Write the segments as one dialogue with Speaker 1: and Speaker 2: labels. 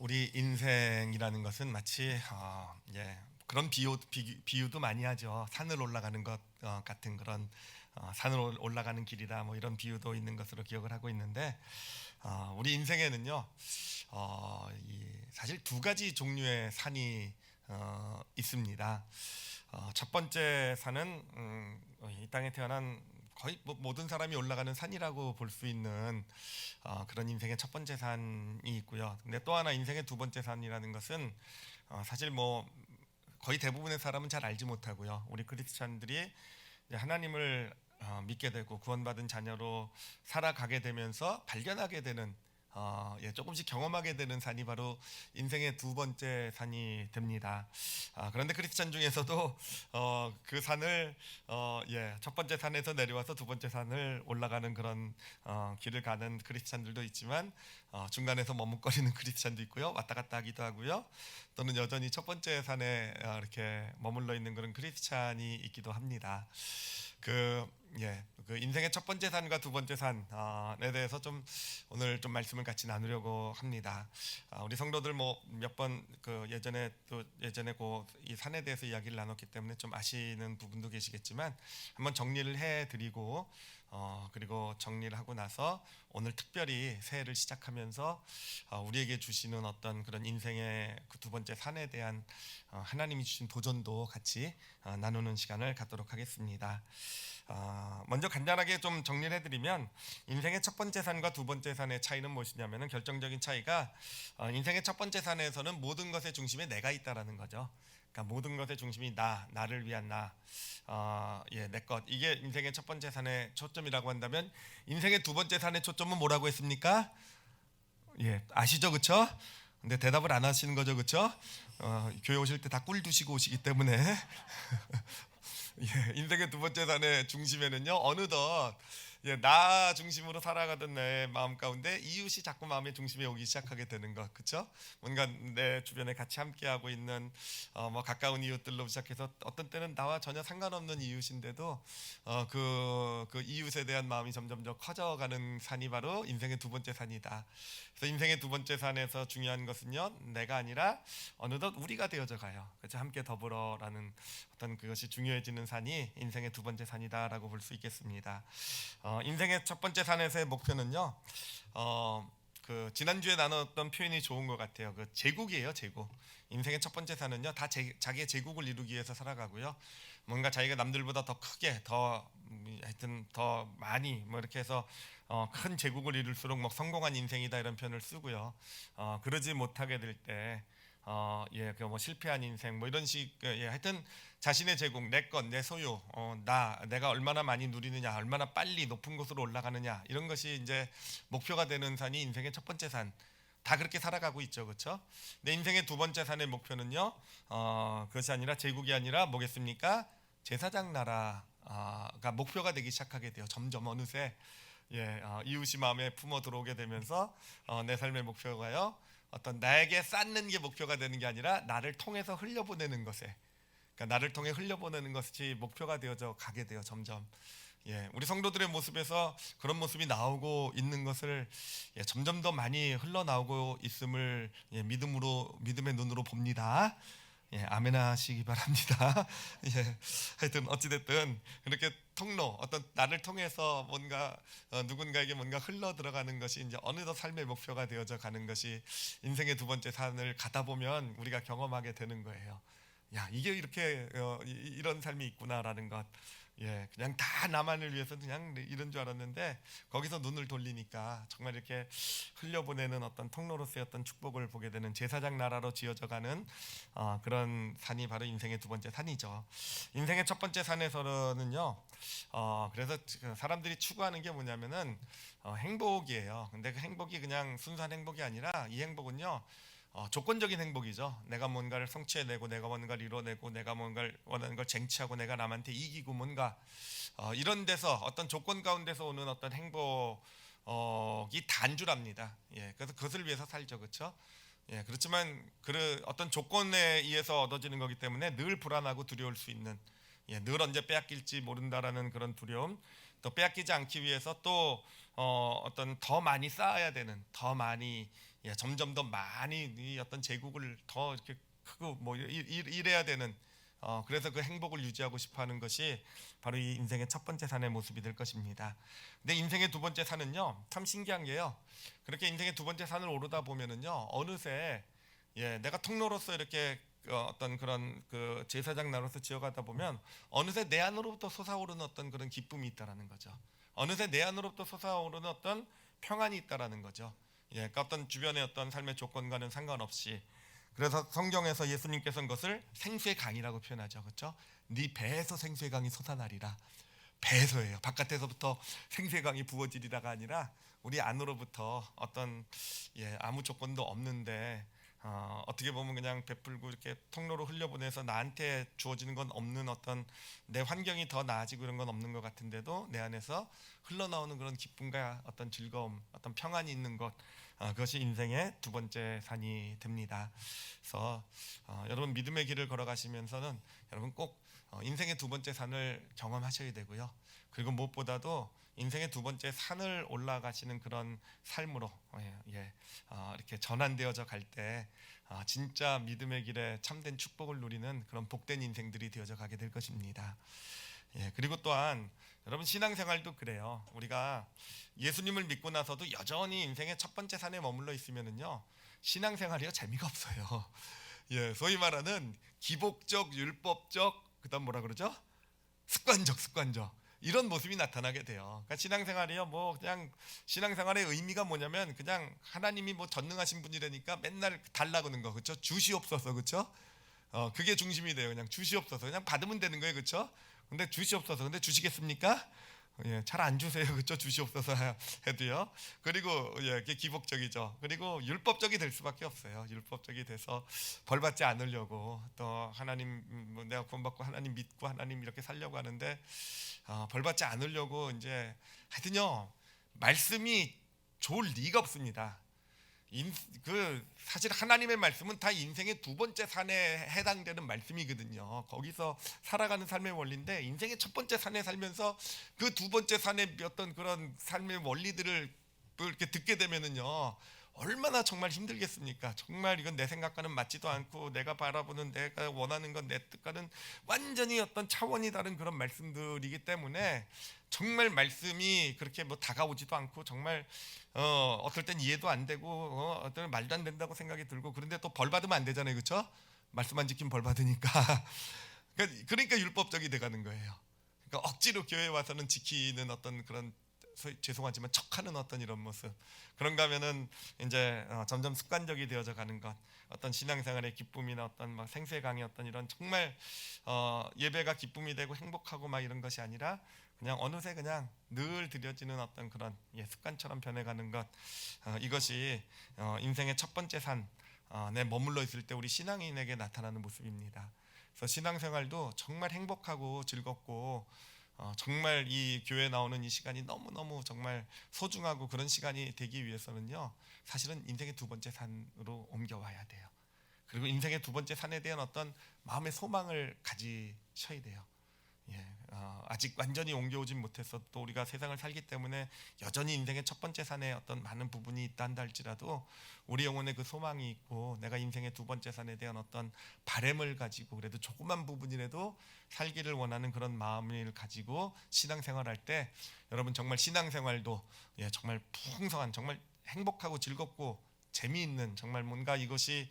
Speaker 1: 우리 인생이라는 것은 마치 그런 비유도 많이 하죠. 산을 올라가는 것 같은 그런 산을 올라가는 길이다 뭐 이런 비유도 있는 것으로 기억을 하고 있는데 우리 인생에는요 사실 두 가지 종류의 산이 있습니다. 첫 번째 산은 이 땅에 태어난 거의 모든 사람이 올라가는 산이라고 볼 수 있는 그런 인생의 첫 번째 산이 있고요. 근데 또 하나 인생의 두 번째 산이라는 것은 사실 뭐 거의 대부분의 사람은 잘 알지 못하고요. 우리 크리스찬들이 이제 하나님을 믿게 되고 구원받은 자녀로 살아가게 되면서 발견하게 되는 조금씩 경험하게 되는 산이 바로 인생의 두 번째 산이 됩니다. 그런데 크리스찬 중에서도 그 산을 첫 번째 산에서 내려와서 두 번째 산을 올라가는 그런 길을 가는 크리스찬들도 있지만 중간에서 머뭇거리는 크리스찬도 있고요. 왔다 갔다 하기도 하고요. 또는 여전히 첫 번째 산에 이렇게 머물러 있는 그런 크리스찬이 있기도 합니다. 그 인생의 첫 번째 산과 두 번째 산에 대해서 좀 오늘 좀 말씀을 같이 나누려고 합니다. 우리 성도들 뭐 몇 번 그 예전에 이 산에 대해서 이야기를 나눴기 때문에 좀 아시는 부분도 계시겠지만 한번 정리를 해드리고 그리고 정리를 하고 나서 오늘 특별히 새해를 시작하면서 우리에게 주시는 어떤 그런 인생의 그 두 번째 산에 대한 하나님이 주신 도전도 같이 나누는 시간을 갖도록 하겠습니다. 먼저 간단하게 좀 정리를 해드리면 인생의 첫 번째 산과 두 번째 산의 차이는 무엇이냐면은 결정적인 차이가 인생의 첫 번째 산에서는 모든 것의 중심에 내가 있다라는 거죠. 그러니까 모든 것의 중심이 나를 위한 내 것. 이게 인생의 첫 번째 산의 초점이라고 한다면 인생의 두 번째 산의 초점은 뭐라고 했습니까? 아시죠, 그렇죠? 근데 대답을 안 하시는 거죠, 그렇죠? 교회 오실 때 다 꿀 두시고 오시기 때문에 인생의 두 번째 산의 중심에는요 어느덧 나 중심으로 살아가던 내 마음 가운데 이웃이 자꾸 마음의 중심에 오기 시작하게 되는 것, 그렇죠? 뭔가 내 주변에 같이 함께하고 있는 뭐 가까운 이웃들로 시작해서 어떤 때는 나와 전혀 상관없는 이웃인데도 그 이웃에 대한 마음이 점점 더 커져가는 산이 바로 인생의 두 번째 산이다. 그래서 인생의 두 번째 산에서 중요한 것은요 내가 아니라 어느덧 우리가 되어져 가요. 그렇죠? 함께 더불어라는 어떤 그것이 중요해지는 산이 인생의 두 번째 산이다라고 볼 수 있겠습니다. 인생의 첫 번째 산에서의 목표는요. 그 지난주에 나눴던 표현이 좋은 것 같아요. 그 제국이에요, 제국. 인생의 첫 번째 산은요, 다 자기의 제국을 이루기 위해서 살아가고요. 뭔가 자기가 남들보다 더 크게, 하여튼 더 많이 뭐 이렇게 해서 큰 제국을 이룰수록 뭐 성공한 인생이다 이런 표현을 쓰고요. 그러지 못하게 될 때. 뭐 실패한 인생 뭐 이런 식 하여튼 자신의 제국, 내 것, 내 소유, 내가 얼마나 많이 누리느냐, 얼마나 빨리 높은 곳으로 올라가느냐 이런 것이 이제 목표가 되는 산이 인생의 첫 번째 산. 다 그렇게 살아가고 있죠, 그렇죠? 내 인생의 두 번째 산의 목표는요, 그것이 아니라 제국이 아니라 뭐겠습니까? 제사장 나라가 목표가 되기 시작하게 돼요. 점점 어느새 이웃이 마음에 품어 들어오게 되면서 내 삶의 목표가요. 어떤 나에게 쌓는 게 목표가 되는 게 아니라 나를 통해서 흘려보내는 것에, 그러니까 나를 통해 흘려보내는 것이 목표가 되어져 가게 돼요. 점점 우리 성도들의 모습에서 그런 모습이 나오고 있는 것을 점점 더 많이 흘러나오고 있음을 믿음의 눈으로 봅니다. 아멘 하시기 바랍니다. 하여튼 어찌됐든 그렇게 통로, 어떤 나를 통해서 뭔가 누군가에게 뭔가 흘러 들어가는 것이 이제 어느덧 삶의 목표가 되어져 가는 것이 인생의 두 번째 산을 가다 보면 우리가 경험하게 되는 거예요. 이게 이렇게 이런 삶이 있구나라는 것. 그냥 다 나만을 위해서 그냥 이런 줄 알았는데 거기서 눈을 돌리니까 정말 이렇게 흘려보내는 어떤 통로로서의 어떤 축복을 보게 되는 제사장 나라로 지어져가는 그런 산이 바로 인생의 두 번째 산이죠. 인생의 첫 번째 산에서는요. 그래서 사람들이 추구하는 게 뭐냐면은 행복이에요. 근데 그 행복이 그냥 순수한 행복이 아니라 이 행복은요. 조건적인 행복이죠. 내가 뭔가를 성취해내고 내가 뭔가를 이뤄내고 내가 뭔가를 원하는 걸 쟁취하고 내가 남한테 이기고 뭔가 이런 데서 어떤 조건 가운데서 오는 어떤 행복이 단주랍니다. 그래서 그것을 위해서 살죠, 그렇죠? 그렇지만 어떤 조건에 의해서 얻어지는 거기 때문에 늘 불안하고 두려울 수 있는 늘 언제 빼앗길지 모른다라는 그런 두려움, 또 빼앗기지 않기 위해서 또 어떤 더 많이 쌓아야 되는, 더 많이 점점 더 많이 이 어떤 제국을 더 이렇게 크고 뭐 이래야 되는 그래서 그 행복을 유지하고 싶어하는 것이 바로 이 인생의 첫 번째 산의 모습이 될 것입니다. 근데 인생의 두 번째 산은요 참 신기한 게요. 그렇게 인생의 두 번째 산을 오르다 보면은요 어느새 내가 통로로서 이렇게 어떤 그런 그 제사장 나로서 지어가다 보면 어느새 내 안으로부터 솟아오르는 어떤 그런 기쁨이 있다라는 거죠. 어느새 내 안으로부터 솟아오르는 어떤 평안이 있다라는 거죠. 그러니까 어떤 주변의 어떤 삶의 조건과는 상관없이. 그래서 성경에서 예수님께서는 그것을 생수의 강이라고 표현하죠. 그렇죠? 네 배에서 생수의 강이 솟아나리라. 배에서예요. 바깥에서부터 생수의 강이 부어지리라가 아니라 우리 안으로부터 어떤 아무 조건도 없는데 어떻게 보면 그냥 베풀고 이렇게 통로로 흘려보내서 나한테 주어지는 건 없는 어떤 내 환경이 더 나아지고 이런 건 없는 것 같은데도 내 안에서 흘러나오는 그런 기쁨과 어떤 즐거움, 어떤 평안이 있는 것, 그것이 인생의 두 번째 산이 됩니다. 그래서 여러분 믿음의 길을 걸어가시면서는 여러분 꼭 인생의 두 번째 산을 경험하셔야 되고요. 그리고 무엇보다도 인생의 두 번째 산을 올라가시는 그런 삶으로 이렇게 전환되어져 갈 때 진짜 믿음의 길에 참된 축복을 누리는 그런 복된 인생들이 되어져 가게 될 것입니다. 그리고 또한 여러분 신앙생활도 그래요. 우리가 예수님을 믿고 나서도 여전히 인생의 첫 번째 산에 머물러 있으면은요 신앙생활이요 재미가 없어요. 소위 말하는 기복적, 율법적, 그다음 뭐라 그러죠? 습관적 이런 모습이 나타나게 돼요. 그러니까 신앙생활이요 뭐 그냥 신앙생활의 의미가 뭐냐면 그냥 하나님이 뭐 전능하신 분이라니까 맨날 달라고는 거 그렇죠? 주시옵소서 그렇죠? 그게 중심이 돼요. 그냥 주시옵소서 그냥 받으면 되는 거예요 그렇죠? 근데 주시옵소서 근데 주시겠습니까? 잘 안 주세요 그렇죠? 주시옵소서 해도요. 그리고 그게 기복적이죠. 그리고 율법적이 될 수밖에 없어요. 율법적이 돼서 벌 받지 않으려고 또 하나님 내가 구원받고 하나님 믿고 하나님 이렇게 살려고 하는데 벌 받지 않으려고 이제 하여튼요 말씀이 좋을 리가 없습니다. 사실 하나님의 말씀은 다 인생의 두 번째 산에 해당되는 말씀이거든요. 거기서 살아가는 삶의 원리인데 인생의 첫 번째 산에 살면서 그 두 번째 산의 어떤 그런 삶의 원리들을 이렇게 듣게 되면은요 얼마나 정말 힘들겠습니까? 정말 이건 내 생각과는 맞지도 않고 내가 바라보는 내가 원하는 건 내 뜻과는 완전히 어떤 차원이 다른 그런 말씀들이기 때문에 정말 말씀이 그렇게 뭐 다가오지도 않고 정말 어떨 땐 이해도 안 되고 어떨 땐 말도 안 된다고 생각이 들고 그런데 또 벌 받으면 안 되잖아요, 그렇죠? 말씀 안 지키면 벌 받으니까 그러니까 율법적이 돼가는 거예요. 그러니까 억지로 교회에 와서는 지키는 어떤 그런 죄송하지만 척하는 어떤 이런 모습 그런가 하면은 이제 점점 습관적이 되어져 가는 것 어떤 신앙생활의 기쁨이나 어떤 막 생수의 강의 어떤 이런 정말 예배가 기쁨이 되고 행복하고 막 이런 것이 아니라 그냥 어느새 그냥 늘 드려지는 어떤 그런 습관처럼 변해가는 것 이것이 인생의 첫 번째 산에 머물러 있을 때 우리 신앙인에게 나타나는 모습입니다. 그래서 신앙생활도 정말 행복하고 즐겁고 정말 이 교회에 나오는 이 시간이 너무너무 정말 소중하고 그런 시간이 되기 위해서는요 사실은 인생의 두 번째 산으로 옮겨와야 돼요. 그리고 인생의 두 번째 산에 대한 어떤 마음의 소망을 가지셔야 돼요. 아직 완전히 옮겨오진 못해서 또 우리가 세상을 살기 때문에 여전히 인생의 첫 번째 산에 어떤 많은 부분이 있다 한다 할지라도 우리 영혼에 그 소망이 있고 내가 인생의 두 번째 산에 대한 어떤 바램을 가지고 그래도 조그만 부분이라도 살기를 원하는 그런 마음을 가지고 신앙생활할 때 여러분 정말 신앙생활도 정말 풍성한 정말 행복하고 즐겁고 재미있는 정말 뭔가 이것이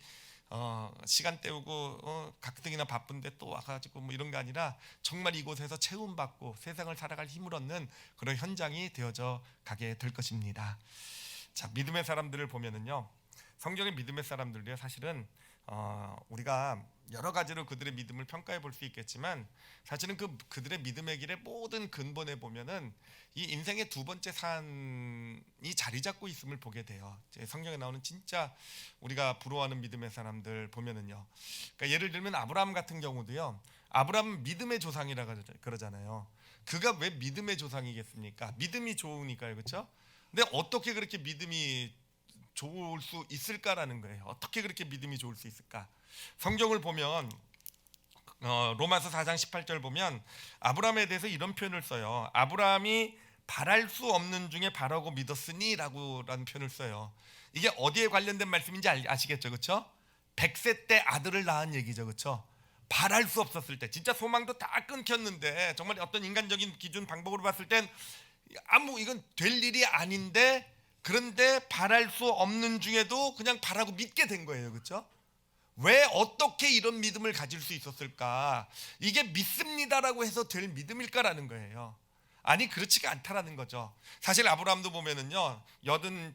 Speaker 1: 시간 때우고 가뜩이나 바쁜데 또 와가지고 뭐 이런 게 아니라 정말 이곳에서 체험받고 세상을 살아갈 힘을 얻는 그런 현장이 되어져 가게 될 것입니다. 자, 믿음의 사람들을 보면은요 성경의 믿음의 사람들도요 사실은 우리가 여러 가지로 그들의 믿음을 평가해 볼 수 있겠지만 사실은 그들의 믿음의 길의 모든 근본에 보면은 이 인생의 두 번째 산이 자리 잡고 있음을 보게 돼요. 성경에 나오는 진짜 우리가 부러워하는 믿음의 사람들 보면은요. 그러니까 예를 들면 아브라함 같은 경우도요. 아브라함은 믿음의 조상이라 그러잖아요. 그가 왜 믿음의 조상이겠습니까? 믿음이 좋으니까요, 그렇죠? 근데 어떻게 그렇게 믿음이 좋을 수 있을까라는 거예요. 어떻게 그렇게 믿음이 좋을 수 있을까? 성경을 보면 로마서 4장 18절 보면 아브라함에 대해서 이런 표현을 써요. 아브라함이 바랄 수 없는 중에 바라고 믿었으니라는 표현을 써요. 이게 어디에 관련된 말씀인지 아시겠죠, 그렇죠? 100세 때 아들을 낳은 얘기죠, 그렇죠? 바랄 수 없었을 때, 진짜 소망도 다 끊겼는데, 정말 어떤 인간적인 기준 방법으로 봤을 땐 이건 될 일이 아닌데, 그런데 바랄 수 없는 중에도 그냥 바라고 믿게 된 거예요, 그렇죠? 왜 어떻게 이런 믿음을 가질 수 있었을까? 이게 믿습니다라고 해서 될 믿음일까라는 거예요. 아니, 그렇지가 않다라는 거죠. 사실 아브라함도 보면은요,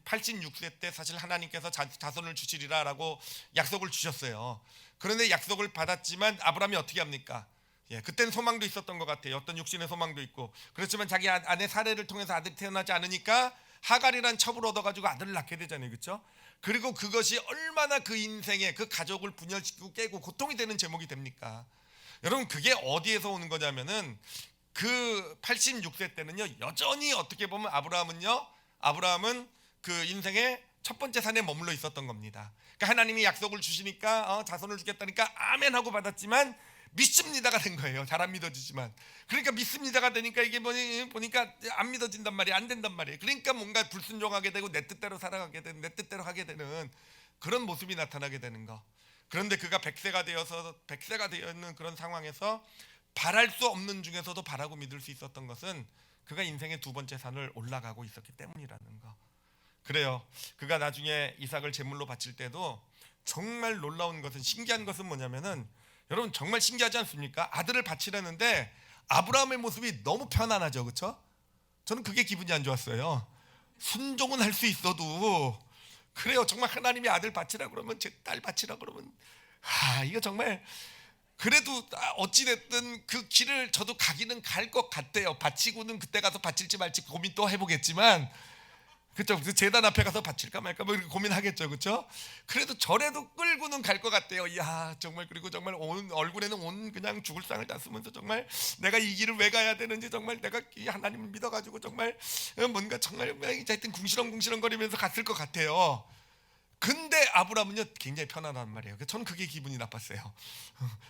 Speaker 1: 86세 때 사실 하나님께서 자손을 주시리라라고 약속을 주셨어요. 그런데 약속을 받았지만 아브라함이 어떻게 합니까? 그때는 소망도 있었던 것 같아요. 어떤 육신의 소망도 있고. 그렇지만 자기 아내 사례를 통해서 아들이 태어나지 않으니까 하갈이란 첩을 얻어가지고 아들을 낳게 되잖아요, 그렇죠? 그리고 그것이 얼마나 그 인생에 그 가족을 분열시키고 깨고 고통이 되는 제목이 됩니까? 여러분, 그게 어디에서 오는 거냐면은 그 86세 때는요, 여전히 어떻게 보면 아브라함은 그 인생의 첫 번째 산에 머물러 있었던 겁니다. 그러니까 하나님이 약속을 주시니까 자손을 주겠다니까 아멘 하고 받았지만 믿습니다가 된 거예요. 잘 안 믿어지지만. 그러니까 믿습니다가 되니까 이게 보니까 안 믿어진단 말이에요. 안 된단 말이에요. 그러니까 뭔가 불순종하게 되고 내 뜻대로 살아가게 되는, 내 뜻대로 하게 되는 그런 모습이 나타나게 되는 거. 그런데 그가 100세가 되어 있는 그런 상황에서 바랄 수 없는 중에서도 바라고 믿을 수 있었던 것은 그가 인생의 두 번째 산을 올라가고 있었기 때문이라는 거. 그래요. 그가 나중에 이삭을 제물로 바칠 때도 정말 놀라운 것은, 신기한 것은 뭐냐면은, 여러분 정말 신기하지 않습니까? 아들을 바치려는데 아브라함의 모습이 너무 편안하죠, 그렇죠? 저는 그게 기분이 안 좋았어요. 순종은 할 수 있어도, 그래요, 정말 하나님이 아들 바치라 그러면, 제 딸 바치라 그러면, 이거 정말, 그래도 어찌됐든 그 길을 저도 가기는 갈 것 같대요. 바치고는 그때 가서 바칠지 말지 고민 또 해보겠지만, 그렇죠? 그 재단 앞에 가서 바칠까 말까 뭐 이렇게 고민하겠죠, 그렇죠? 그래도 절에도 끌고는 갈 것 같대요. 이야, 정말. 그리고 정말 얼굴에는 그냥 죽을 상을 다 쓰면서 정말 내가 이 길을 왜 가야 되는지, 정말 내가 이 하나님을 믿어가지고 정말 뭔가 정말 하여튼 궁시렁궁시렁 거리면서 갔을 것 같아요. 근데 아브라함은요, 굉장히 편안한 말이에요. 저는 그게 기분이 나빴어요.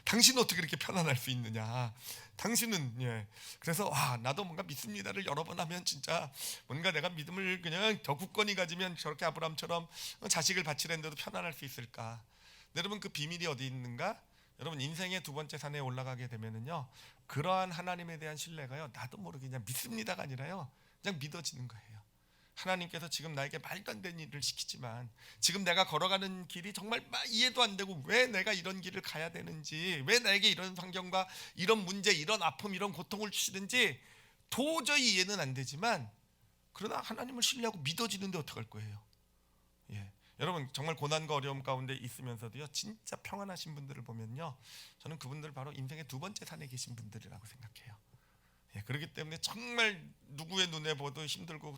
Speaker 1: 당신은 어떻게 이렇게 편안할 수 있느냐? 당신은. 그래서 나도 뭔가 믿습니다를 여러 번 하면 진짜 뭔가 내가 믿음을 그냥 더 굳건히 가지면 저렇게 아브라함처럼 자식을 바치려는데도 편안할 수 있을까? 여러분, 그 비밀이 어디 있는가? 여러분, 인생의 두 번째 산에 올라가게 되면은요, 그러한 하나님에 대한 신뢰가요, 나도 모르게 그냥 믿습니다가 아니라요, 그냥 믿어지는 거예요. 하나님께서 지금 나에게 말도 안 되는 일을 시키지만, 지금 내가 걸어가는 길이 정말 이해도 안 되고, 왜 내가 이런 길을 가야 되는지, 왜 나에게 이런 환경과 이런 문제, 이런 아픔, 이런 고통을 주시는지 도저히 이해는 안 되지만, 그러나 하나님을 신뢰하고 믿어지는데 어떡할 거예요? 여러분, 정말 고난과 어려움 가운데 있으면서도요, 진짜 평안하신 분들을 보면요, 저는 그분들 바로 인생의 두 번째 산에 계신 분들이라고 생각해요. 그렇기 때문에 정말 누구의 눈에 봐도 힘들고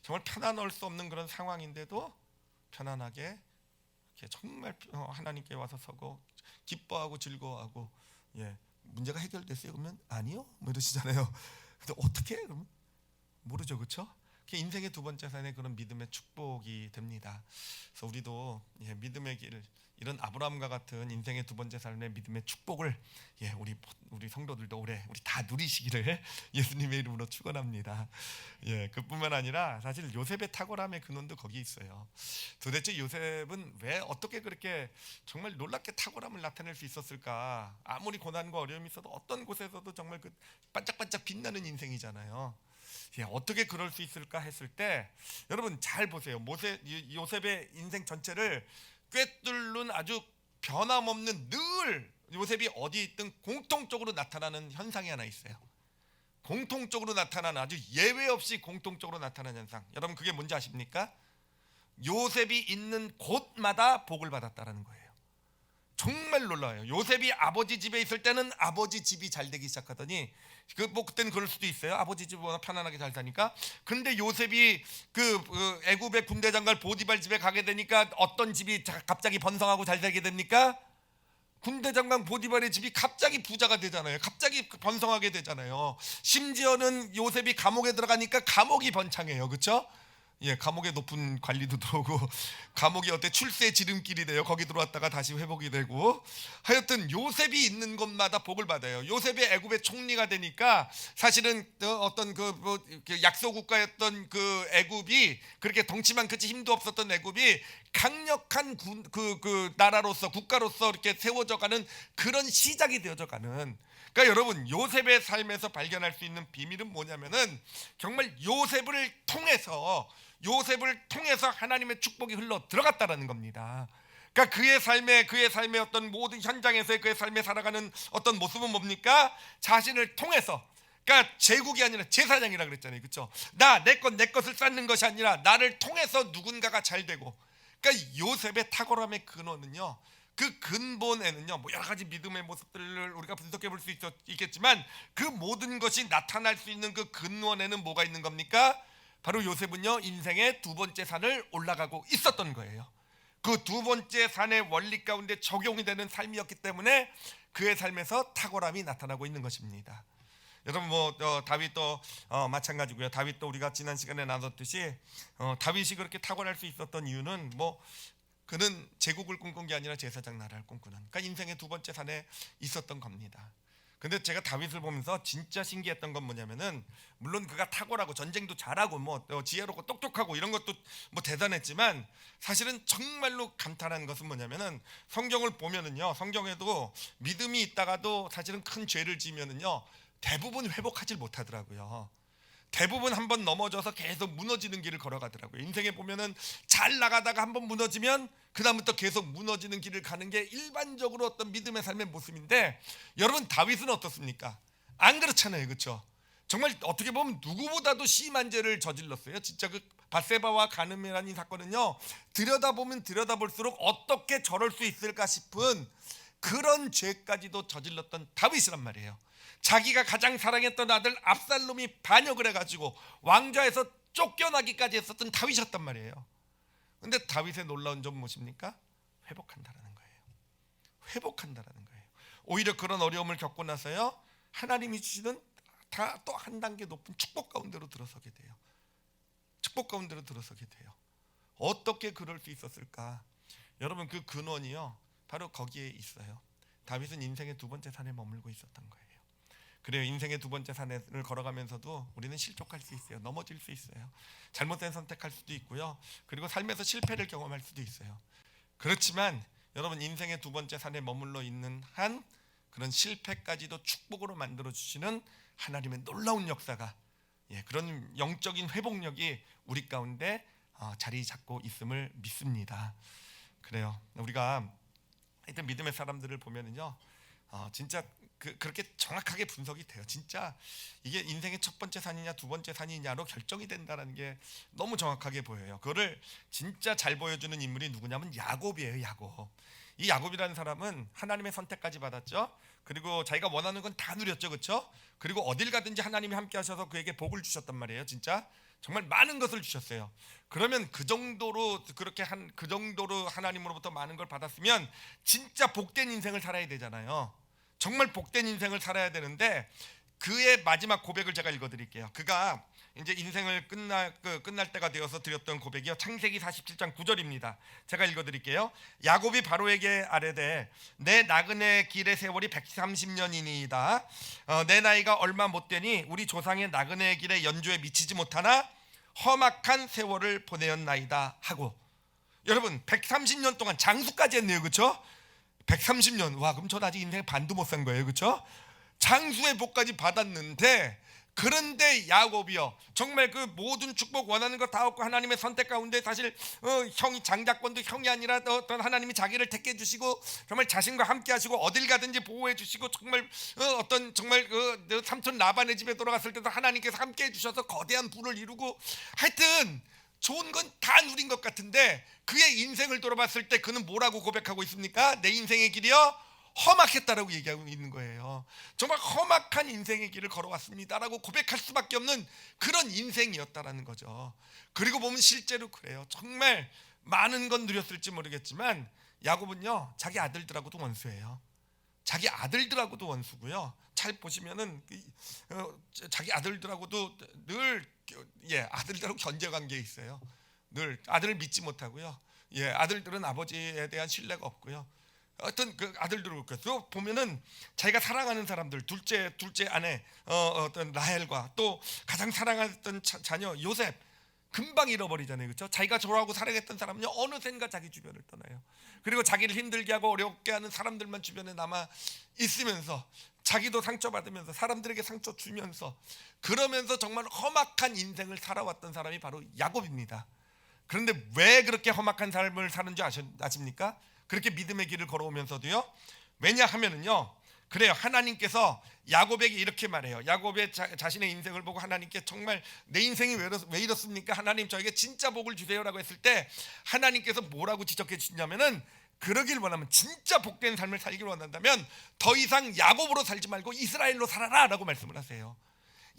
Speaker 1: 정말 편안할 수 없는 그런 상황인데도 편안하게 이렇게 정말 하나님께 와서 서고 기뻐하고 즐거워하고, 문제가 해결됐어요? 그러면 아니요, 뭐 이러시잖아요. 근데 어떻게? 그러면 모르죠, 그렇죠? 그게 인생의 두 번째 산의 그런 믿음의 축복이 됩니다. 그래서 우리도 믿음의 길, 이런 아브라함과 같은 인생의 두 번째 삶의 믿음의 축복을 우리 성도들도 올해 우리 다 누리시기를 예수님의 이름으로 축원합니다. 그뿐만 아니라 사실 요셉의 탁월함의 근원도 거기 있어요. 도대체 요셉은 왜 어떻게 그렇게 정말 놀랍게 탁월함을 나타낼 수 있었을까? 아무리 고난과 어려움이 있어도 어떤 곳에서도 정말 그 반짝반짝 빛나는 인생이잖아요. 어떻게 그럴 수 있을까 했을 때, 여러분 잘 보세요. 요셉의 인생 전체를 꿰뚫는 아주 변함없는, 늘 요셉이 어디 있든 공통적으로 나타나는 현상이 하나 있어요. 공통적으로 나타나는, 아주 예외 없이 공통적으로 나타나는 현상. 여러분, 그게 뭔지 아십니까? 요셉이 있는 곳마다 복을 받았다라는 거예요. 정말 놀라워요. 요셉이 아버지 집에 있을 때는 아버지 집이 잘 되기 시작하더니, 그때는 그럴 수도 있어요. 아버지 집 워낙 편안하게 잘 사니까. 근데 요셉이 그 애굽의 군대 장관 보디발 집에 가게 되니까 어떤 집이 갑자기 번성하고 잘 살게 됩니까? 군대 장관 보디발의 집이 갑자기 부자가 되잖아요. 갑자기 번성하게 되잖아요. 심지어는 요셉이 감옥에 들어가니까 감옥이 번창해요, 그렇죠? 예, 감옥에 높은 관리도 들어오고 감옥이 어때 출세 지름길이 돼요. 거기 들어왔다가 다시 회복이 되고 하여튼 요셉이 있는 곳마다 복을 받아요. 요셉이 애굽의 총리가 되니까 사실은 어떤 약소 국가였던 그 애굽이 그렇게 덩치만 크지 힘도 없었던 애굽이 강력한 그 나라로서 국가로서 이렇게 세워져가는 그런 시작이 되어져가는. 그러니까 여러분 요셉의 삶에서 발견할 수 있는 비밀은 뭐냐면은 정말 요셉을 통해서 하나님의 축복이 흘러 들어갔다라는 겁니다. 그러니까 그의 삶의 어떤 모든 현장에서의 그의 삶에 살아가는 어떤 모습은 뭡니까? 자신을 통해서. 그러니까 제국이 아니라 제사장이라 그랬잖아요, 그렇죠? 내 것을 쌓는 것이 아니라 나를 통해서 누군가가 잘 되고. 그러니까 요셉의 탁월함의 근원은요, 그 근본에는요, 뭐 여러 가지 믿음의 모습들을 우리가 분석해 볼 수 있겠지만 그 모든 것이 나타날 수 있는 그 근원에는 뭐가 있는 겁니까? 바로 요셉은요 인생의 두 번째 산을 올라가고 있었던 거예요. 그 두 번째 산의 원리 가운데 적용이 되는 삶이었기 때문에 그의 삶에서 탁월함이 나타나고 있는 것입니다. 여러분 다윗도 마찬가지고요. 다윗도 우리가 지난 시간에 나눴듯이 다윗이 그렇게 탁월할 수 있었던 이유는 그는 제국을 꿈꾼 게 아니라 제사장 나라를 꿈꾸는, 그러니까 인생의 두 번째 산에 있었던 겁니다. 근데 제가 다윗을 보면서 진짜 신기했던 건 뭐냐면은, 물론 그가 탁월하고 전쟁도 잘하고 지혜롭고 똑똑하고 이런 것도 대단했지만 사실은 정말로 감탄한 것은 뭐냐면은 성경을 보면은요, 성경에도 믿음이 있다가도 사실은 큰 죄를 지으면은요 대부분 회복하지 못하더라고요. 대부분 한번 넘어져서 계속 무너지는 길을 걸어가더라고요. 인생에 보면은 잘 나가다가 한번 무너지면 그 다음부터 계속 무너지는 길을 가는 게 일반적으로 어떤 믿음의 삶의 모습인데, 여러분 다윗은 어떻습니까? 안 그렇잖아요, 그렇죠? 정말 어떻게 보면 누구보다도 심한 죄를 저질렀어요. 진짜 그 밧세바와 가늠이라는 사건은요, 들여다보면 들여다볼수록 어떻게 저럴 수 있을까 싶은 그런 죄까지도 저질렀던 다윗이란 말이에요. 자기가 가장 사랑했던 아들 압살롬이 반역을 해가지고 왕좌에서 쫓겨나기까지 했었던 다윗이었단 말이에요. 근데 다윗의 놀라운 점은 무엇입니까? 회복한다라는 거예요. 회복한다라는 거예요. 오히려 그런 어려움을 겪고 나서요, 하나님이 주시는 다 또 한 단계 높은 축복 가운데로 들어서게 돼요. 축복 가운데로 들어서게 돼요. 어떻게 그럴 수 있었을까? 여러분 그 근원이요 바로 거기에 있어요. 다윗은 인생의 두 번째 산에 머물고 있었던 거예요. 그래요. 인생의 두 번째 산을 걸어가면서도 우리는 실족할 수 있어요. 넘어질 수 있어요. 잘못된 선택할 수도 있고요. 그리고 삶에서 실패를 경험할 수도 있어요. 그렇지만 여러분 인생의 두 번째 산에 머물러 있는 한 그런 실패까지도 축복으로 만들어 주시는 하나님의 놀라운 역사가, 그런 영적인 회복력이 우리 가운데 자리 잡고 있음을 믿습니다. 그래요. 우리가 하여튼 믿음의 사람들을 보면은요, 진짜 그렇게 정확하게 분석이 돼요. 진짜 이게 인생의 첫 번째 산이냐 두 번째 산이냐로 결정이 된다는 게 너무 정확하게 보여요. 그거를 진짜 잘 보여주는 인물이 누구냐면 야곱이에요. 야곱. 이 야곱이라는 사람은 하나님의 선택까지 받았죠. 그리고 자기가 원하는 건 다 누렸죠, 그렇죠? 그리고 어딜 가든지 하나님이 함께 하셔서 그에게 복을 주셨단 말이에요. 진짜 정말 많은 것을 주셨어요. 그러면 그 정도로 하나님으로부터 많은 걸 받았으면 진짜 복된 인생을 살아야 되잖아요. 정말 복된 인생을 살아야 되는데 그의 마지막 고백을 제가 읽어드릴게요. 그가 이제 인생을 끝날 때가 되어서 드렸던 고백이요, 창세기 47장 9절입니다. 제가 읽어드릴게요. 야곱이 바로에게 아뢰되 내 나그네 길의 세월이 130년이니이다. 내 나이가 얼마 못 되니 우리 조상의 나그네 길의 연조에 미치지 못하나 험악한 세월을 보내었나이다 하고. 여러분 130년 동안 장수까지 했네요, 그렇죠? 130년. 와, 그럼 전 아직 인생 반도 못 산 거예요, 그렇죠? 장수의 복까지 받았는데, 그런데 야곱이요 정말 그 모든 축복 원하는 거 다 얻고 하나님의 선택 가운데 사실 형이 장자권도 형이 아니라 어떤 하나님이 자기를 택해 주시고 정말 자신과 함께 하시고 어딜 가든지 보호해 주시고 정말 어떤 정말 삼촌 라반의 집에 돌아갔을 때도 하나님께서 함께 해 주셔서 거대한 부를 이루고, 하여튼 좋은 건 다 누린 것 같은데 그의 인생을 돌아봤을 때 그는 뭐라고 고백하고 있습니까? 내 인생의 길이요 험악했다라고 얘기하고 있는 거예요. 정말 험악한 인생의 길을 걸어왔습니다라고 고백할 수밖에 없는 그런 인생이었다라는 거죠. 그리고 보면 실제로 그래요. 정말 많은 건 누렸을지 모르겠지만 야곱은요 자기 아들들하고도 원수예요. 자기 아들들하고도 원수고요. 잘 보시면은 자기 아들들하고도 늘 아들들하고 견제 관계에 있어요. 늘 아들을 믿지 못하고요. 아들들은 아버지에 대한 신뢰가 없고요. 어떤 그 아들들을 또 보면은 자기가 사랑하는 사람들, 둘째 아내 어떤 라헬과 또 가장 사랑했던 자녀 요셉 금방 잃어버리잖아요, 그렇죠? 자기가 좋아하고 사랑했던 사람은요 어느샌가 자기 주변을 떠나요. 그리고 자기를 힘들게 하고 어렵게 하는 사람들만 주변에 남아 있으면서 자기도 상처받으면서 사람들에게 상처 주면서 그러면서 정말 험악한 인생을 살아왔던 사람이 바로 야곱입니다. 그런데 왜 그렇게 험악한 삶을 사는지 아십니까? 그렇게 믿음의 길을 걸어오면서도요. 왜냐하면은요. 그래요. 하나님께서 야곱에게 이렇게 말해요. 야곱의 자신의 인생을 보고 하나님께 정말 내 인생이 왜 이렇습니까? 하나님 저에게 진짜 복을 주세요라고 했을 때 하나님께서 뭐라고 지적해 주시냐면은 그러길 원하면 진짜 복된 삶을 살기를 원한다면 더 이상 야곱으로 살지 말고 이스라엘로 살아라라고 말씀을 하세요.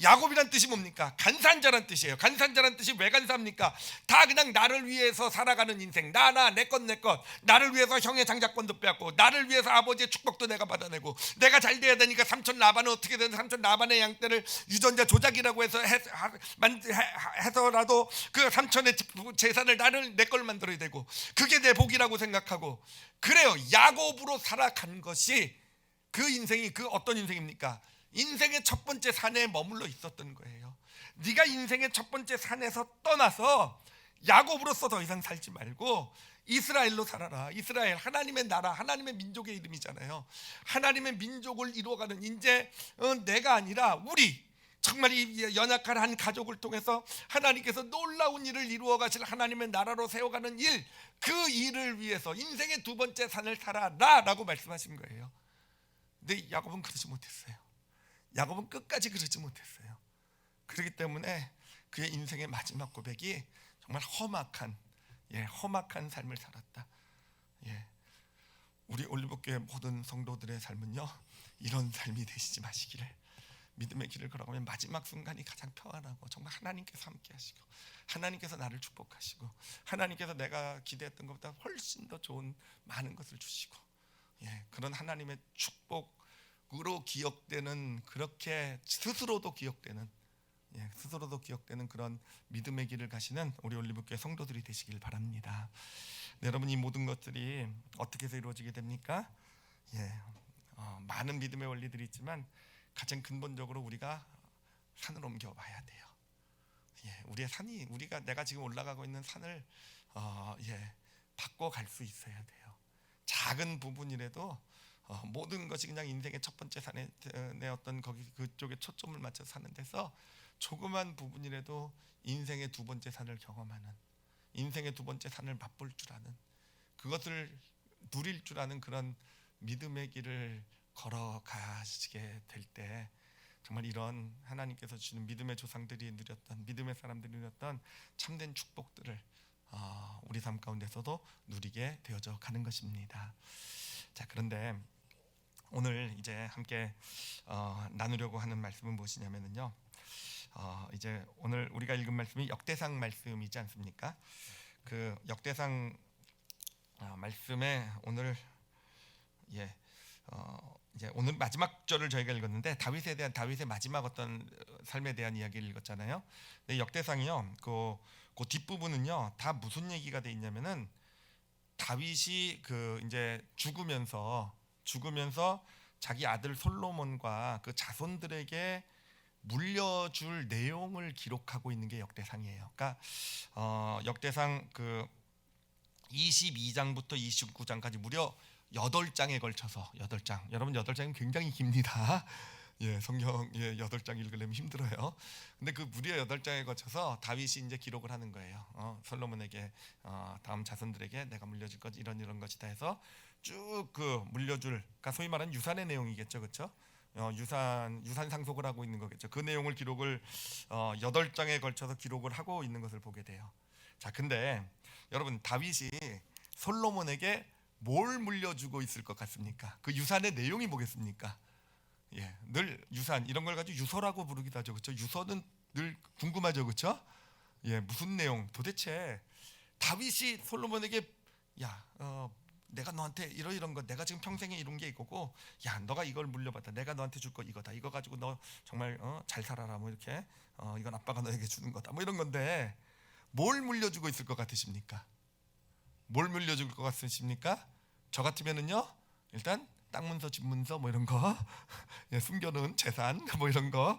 Speaker 1: 야곱이란 뜻이 뭡니까? 간사한 뜻이에요. 간사한 뜻이 왜 간사합니까? 다 그냥 나를 위해서 살아가는 인생, 내 것 나를 위해서 형의 장자권도 빼앗고 나를 위해서 아버지의 축복도 내가 받아내고 내가 잘 돼야 되니까 삼촌 라반은 어떻게 되든 삼촌 라반의 양떼를 유전자 조작이라고 해서라도 그 삼촌의 재산을 내 걸 만들어야 되고 그게 내 복이라고 생각하고 그래요. 야곱으로 살아간 것이 그 인생이 그 어떤 인생입니까? 인생의 첫 번째 산에 머물러 있었던 거예요. 네가 인생의 첫 번째 산에서 떠나서 야곱으로서 더 이상 살지 말고 이스라엘로 살아라. 이스라엘 하나님의 나라, 하나님의 민족의 이름이잖아요. 하나님의 민족을 이루어가는 이제 내가 아니라 우리 정말 이 연약한 한 가족을 통해서 하나님께서 놀라운 일을 이루어 가실 하나님의 나라로 세워가는 일, 그 일을 위해서 인생의 두 번째 산을 살아라라고 말씀하신 거예요. 근데 야곱은 그러지 못했어요. 야곱은 끝까지 그러지 못했어요. 그렇기 때문에 그의 인생의 마지막 고백이 정말 험악한 삶을 살았다. 우리 올리브교회 모든 성도들의 삶은요 이런 삶이 되시지 마시기를, 믿음의 길을 걸어가면 마지막 순간이 가장 평안하고 정말 하나님께서 함께 하시고 하나님께서 나를 축복하시고 하나님께서 내가 기대했던 것보다 훨씬 더 좋은 많은 것을 주시고 그런 하나님의 축복으로 기억되는, 그렇게 스스로도 기억되는 그런 믿음의 길을 가시는 우리 올리브교회 성도들이 되시길 바랍니다. 네, 여러분, 이 모든 것들이 어떻게 해서 이루어지게 됩니까? 많은 믿음의 원리들이 있지만 가장 근본적으로 우리가 산을 옮겨봐야 돼요. 우리의 산이, 내가 지금 올라가고 있는 산을 바꿔갈 수 있어야 돼요. 작은 부분이라도 모든 것이 그냥 인생의 첫 번째 산에 내 어떤 그쪽에 초점을 맞춰서 사는 데서 조그만 부분이라도 인생의 두 번째 산을 경험하는, 인생의 두 번째 산을 맛볼 줄 아는, 그것을 누릴 줄 아는 그런 믿음의 길을 걸어가시게 될 때 정말 이런 하나님께서 주시는 믿음의 조상들이 누렸던, 믿음의 사람들이 누렸던 참된 축복들을 우리 삶 가운데서도 누리게 되어져 가는 것입니다. 자, 그런데 오늘 이제 함께 나누려고 하는 말씀은 무엇이냐면요, 이제 오늘 우리가 읽은 말씀이 역대상 말씀이지 않습니까? 그 역대상 말씀에 오늘 이제 오늘 마지막 절을 저희가 읽었는데 다윗의 마지막 어떤 삶에 대한 이야기를 읽었잖아요. 근데 역대상이요, 그 뒷부분은요 다 무슨 얘기가 돼 있냐면은 다윗이 그 이제 죽으면서 자기 아들 솔로몬과 그 자손들에게 물려줄 내용을 기록하고 있는 게 역대상이에요. 그러니까 역대상 그 22장부터 29장까지 무려 8장에 걸쳐서 8장. 여러분 8장은 굉장히 깁니다. 성경 8장 읽으려면 힘들어요. 근데 그 무려 8장에 걸쳐서 다윗이 이제 기록을 하는 거예요. 솔로몬에게 다음 자손들에게 내가 물려줄 것 이런 것이다 해서 쭉 그 물려줄, 그러니까 소위 말하는 유산의 내용이겠죠, 그렇죠? 유산 상속을 하고 있는 거겠죠. 그 내용을 기록을 8장에 걸쳐서 기록을 하고 있는 것을 보게 돼요. 자, 근데 여러분, 다윗이 솔로몬에게 뭘 물려주고 있을 것 같습니까? 그 유산의 내용이 뭐겠습니까? 늘 유산 이런 걸 가지고 유서라고 부르기도 하죠, 그렇죠? 유서는 늘 궁금하죠, 그렇죠? 무슨 내용? 도대체 다윗이 솔로몬에게 내가 너한테 이런 거 내가 지금 평생에 이룬 게 이거고 야 너가 이걸 물려받아 내가 너한테 줄 거 이거다 이거 가지고 너 정말 잘 살아라 뭐 이렇게 이건 아빠가 너에게 주는 거다 뭐 이런 건데 뭘 물려주고 있을 것 같으십니까? 뭘 물려줄 것 같으십니까? 저 같으면은요 일단 땅 문서 집 문서 뭐 이런 거 예, 숨겨놓은 재산 뭐 이런 거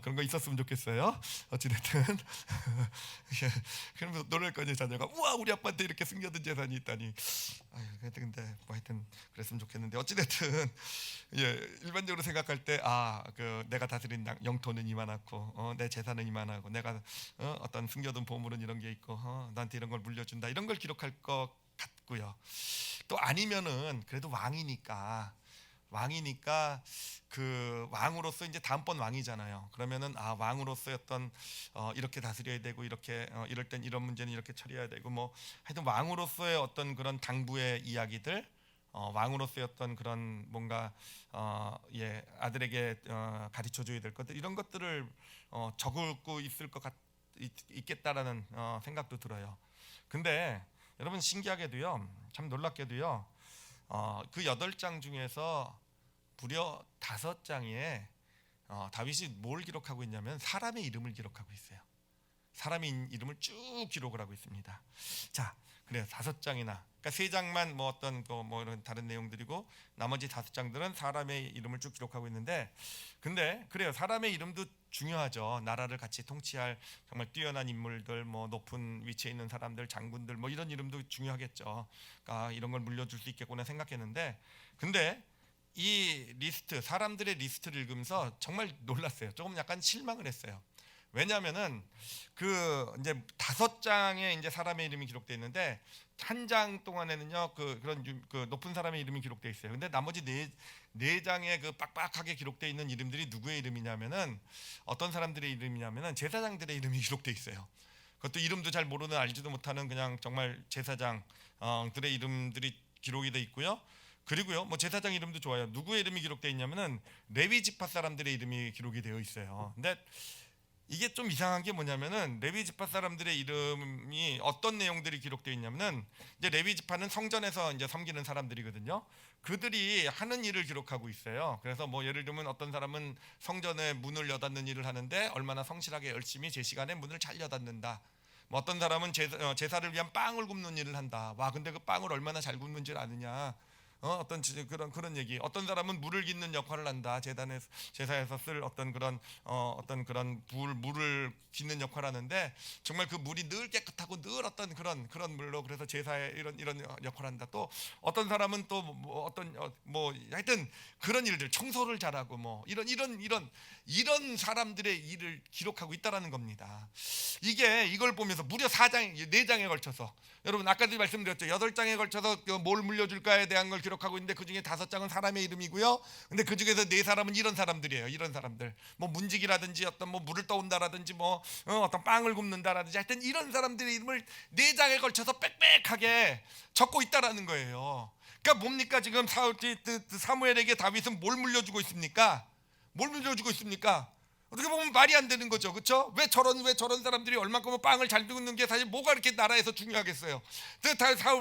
Speaker 1: 그런 거 있었으면 좋겠어요. 어찌됐든 예, 그러면서 놀랄 거니 자녀가 우와 우리 아빠한테 이렇게 숨겨둔 재산이 있다니. 아유, 근데 뭐 하여튼 그랬으면 좋겠는데 어찌됐든 예, 일반적으로 생각할 때 그 내가 다스린 영토는 이만하고 내 재산은 이만하고 내가 어떤 숨겨둔 보물은 이런 게 있고 나한테 이런 걸 물려준다 이런 걸 기록할 것 같고요. 또 아니면은 그래도 왕이니까 그 왕으로서 이제 다음번 왕이잖아요. 그러면은 왕으로서의 어떤 이렇게 다스려야 되고 이렇게 이럴 땐 이런 문제는 이렇게 처리해야 되고 뭐 하여튼 왕으로서의 어떤 그런 당부의 이야기들 왕으로서의 어떤 그런 뭔가 아들에게 가르쳐 줘야 될 것들 이런 것들을 적고 있을 것 있겠다라는 생각도 들어요. 근데 여러분 신기하게도요 참 놀랍게도요 그 8장 중에서 무려 5장에 다윗이 뭘 기록하고 있냐면 사람의 이름을 기록하고 있어요. 사람의 이름을 쭉 기록을 하고 있습니다. 자, 그래요. 5장이나 그러니까 3장만 뭐 어떤 뭐 이런 다른 내용들이고 나머지 5장들은 사람의 이름을 쭉 기록하고 있는데 근데 그래요. 사람의 이름도 중요하죠. 나라를 같이 통치할 정말 뛰어난 인물들 뭐 높은 위치에 있는 사람들 장군들 뭐 이런 이름도 중요하겠죠. 그러니까 이런 걸 물려줄 수 있겠구나 생각했는데 근데 이 리스트 사람들의 리스트를 읽으면서 정말 놀랐어요. 조금 약간 실망을 했어요. 왜냐하면은 그 이제 5장에 이제 사람의 이름이 기록되어 있는데 한 장 동안에는요 그런 그 높은 사람의 이름이 기록되어 있어요. 근데 나머지 네 장에 그 빡빡하게 기록되어 있는 이름들이 누구의 이름이냐면은 어떤 사람들의 이름이냐면은 제사장들의 이름이 기록되어 있어요. 그것도 이름도 잘 모르는 알지도 못하는 그냥 정말 제사장들의 이름들이 기록이 되어 있고요. 그리고요 뭐 제사장 이름도 좋아요. 누구의 이름이 기록되어 있냐면은 레위 지파 사람들의 이름이 기록이 되어 있어요. 근데 이게 좀 이상한 게 뭐냐면은 레위 지파 사람들의 이름이 어떤 내용들이 기록되어 있냐면은 이제 레위 지파는 성전에서 이제 섬기는 사람들이거든요. 그들이 하는 일을 기록하고 있어요. 그래서 뭐 예를 들면 어떤 사람은 성전에 문을 여닫는 일을 하는데 얼마나 성실하게 열심히 제 시간에 문을 잘 여닫는다. 뭐 어떤 사람은 제사를 위한 빵을 굽는 일을 한다. 와 근데 그 빵을 얼마나 잘 굽는 줄 아느냐. 어떤 그런 얘기. 어떤 사람은 물을 깃는 역할을 한다. 제사에서 쓸 어떤 그런 물을 깃는 역할을 하는데 정말 그 물이 늘 깨끗하고 늘 어떤 그런 물로 그래서 제사에 이런 역할을 한다. 또 어떤 사람은 또 뭐 어떤 뭐 하여튼 그런 일들 청소를 잘하고 뭐 이런 사람들의 일을 기록하고 있다라는 겁니다. 이걸 보면서 무려 4장에 걸쳐서 여러분 아까도 말씀드렸죠. 8장에 걸쳐서 뭘 물려줄까에 대한 걸 기록하고 있는데 그중에 5장은 사람의 이름이고요. 근데 그중에서 4사람은 이런 사람들이에요. 이런 사람들. 뭐 문지기라든지 어떤 뭐 물을 떠온다라든지 뭐 어떤 빵을 굽는다라든지 하여튼 이런 사람들의 이름을 4장에 걸쳐서 빽빽하게 적고 있다라는 거예요. 그러니까 뭡니까 지금 사무엘에게 다윗은 뭘 물려주고 있습니까? 뭘 물려주고 있습니까? 어떻게 보면 말이 안 되는 거죠, 그렇죠? 왜 저런 사람들이 얼마큼은 빵을 잘 굽는 게 사실 뭐가 이렇게 나라에서 중요하겠어요?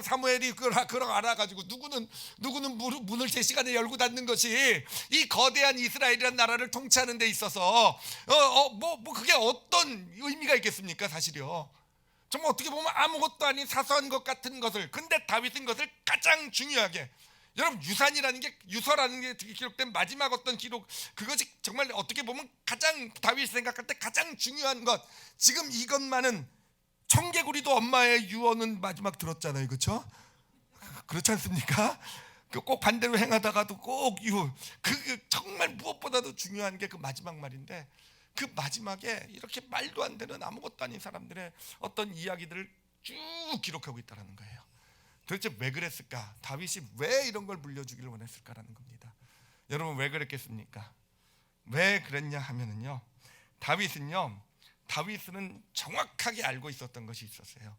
Speaker 1: 사무엘이 그걸 알아가지고 누구는 문을 제 시간에 열고 닫는 것이 이 거대한 이스라엘이라는 나라를 통치하는 데 있어서 뭐 그게 어떤 의미가 있겠습니까, 사실요? 정말 어떻게 보면 아무것도 아닌 사소한 것 같은 것을 근데 다윗은 것을 가장 중요하게 여러분 유서라는 게 기록된 마지막 어떤 기록 그것이 정말 어떻게 보면 가장 다윗이 생각할 때 가장 중요한 것 지금 이것만은 청개구리도 엄마의 유언은 마지막 들었잖아요, 그렇죠? 그렇지 않습니까? 꼭 반대로 행하다가도 꼭 정말 무엇보다도 중요한 게 그 마지막 말인데 그 마지막에 이렇게 말도 안 되는 아무것도 아닌 사람들의 어떤 이야기들을 쭉 기록하고 있다는 거예요. 도대체 왜 그랬을까? 다윗이 왜 이런 걸 물려주기를 원했을까라는 겁니다. 여러분 왜 그랬겠습니까? 왜 그랬냐 하면은요 다윗은 정확하게 알고 있었던 것이 있었어요.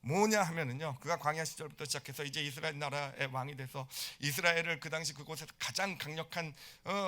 Speaker 1: 뭐냐 하면은요, 그가 광야 시절부터 시작해서 이제 이스라엘 나라의 왕이 돼서 이스라엘을 그 당시 그곳에서 가장 강력한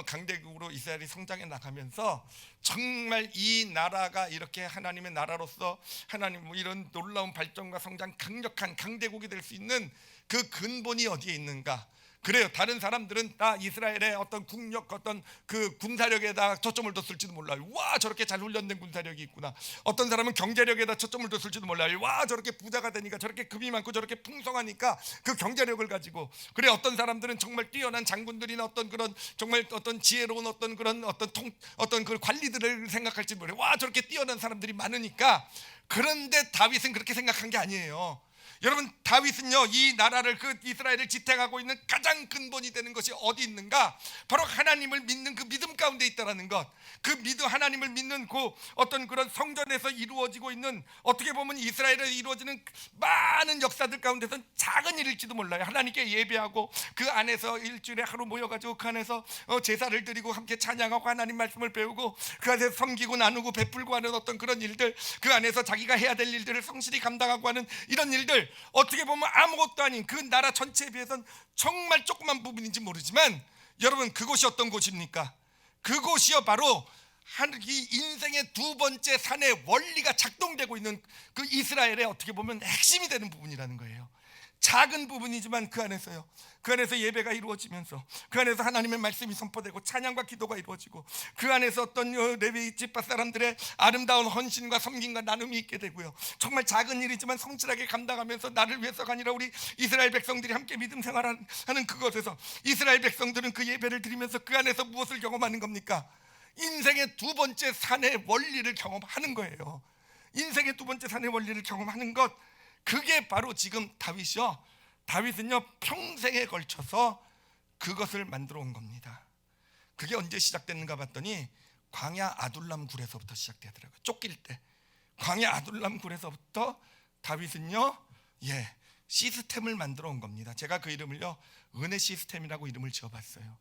Speaker 1: 강대국으로 이스라엘이 성장해 나가면서 정말 이 나라가 이렇게 하나님의 나라로서 하나님 뭐 이런 놀라운 발전과 성장, 강력한 강대국이 될 수 있는 그 근본이 어디에 있는가? 그래요. 다른 사람들은 다 이스라엘의 어떤 국력, 어떤 그 군사력에다 초점을 뒀을지도 몰라요. 와, 저렇게 잘 훈련된 군사력이 있구나. 어떤 사람은 경제력에다 초점을 뒀을지도 몰라요. 와, 저렇게 부자가 되니까, 저렇게 금이 많고 저렇게 풍성하니까 그 경제력을 가지고. 그래, 어떤 사람들은 정말 뛰어난 장군들이나 어떤 그런 정말 어떤 지혜로운 어떤 그런 어떤 그 관리들을 생각할지 몰라요. 와, 저렇게 뛰어난 사람들이 많으니까. 그런데 다윗은 그렇게 생각한 게 아니에요. 여러분, 다윗은요, 이 나라를, 그 이스라엘을 지탱하고 있는 가장 근본이 되는 것이 어디 있는가? 바로 하나님을 믿는 그 믿음 가운데 있다라는 것. 그 믿음, 하나님을 믿는 그 어떤 그런 성전에서 이루어지고 있는, 어떻게 보면 이스라엘에 이루어지는 많은 역사들 가운데서 작은 일일지도 몰라요. 하나님께 예배하고 그 안에서 일주일에 하루 모여가지고 그 안에서 제사를 드리고 함께 찬양하고 하나님 말씀을 배우고 그 안에서 섬기고 나누고 베풀고 하는 어떤 그런 일들, 그 안에서 자기가 해야 될 일들을 성실히 감당하고 하는 이런 일들, 어떻게 보면 아무것도 아닌 그 나라 전체에 비해서는 정말 조그만 부분인지 모르지만, 여러분, 그곳이 어떤 곳입니까? 그곳이요, 바로 이 인생의 두 번째 산의 원리가 작동되고 있는 그 이스라엘의 어떻게 보면 핵심이 되는 부분이라는 거예요. 작은 부분이지만 그 안에서요, 그 안에서 예배가 이루어지면서, 그 안에서 하나님의 말씀이 선포되고 찬양과 기도가 이루어지고, 그 안에서 어떤 레위 지파 사람들의 아름다운 헌신과 섬김과 나눔이 있게 되고요, 정말 작은 일이지만 성실하게 감당하면서 나를 위해서가 아니라 우리 이스라엘 백성들이 함께 믿음 생활하는 그것에서 이스라엘 백성들은 그 예배를 드리면서 그 안에서 무엇을 경험하는 겁니까? 인생의 두 번째 산의 원리를 경험하는 거예요. 인생의 두 번째 산의 원리를 경험하는 것, 그게 바로 지금 다윗이요, 다윗은요 평생에 걸쳐서 그것을 만들어 온 겁니다. 그게 언제 시작됐는가 봤더니 광야 아둘람 굴에서부터 시작되더라고요. 쫓길 때 광야 아둘람 굴에서부터 다윗은요, 시스템을 만들어 온 겁니다. 제가 그 이름을요 은혜 시스템이라고 이름을 지어봤어요.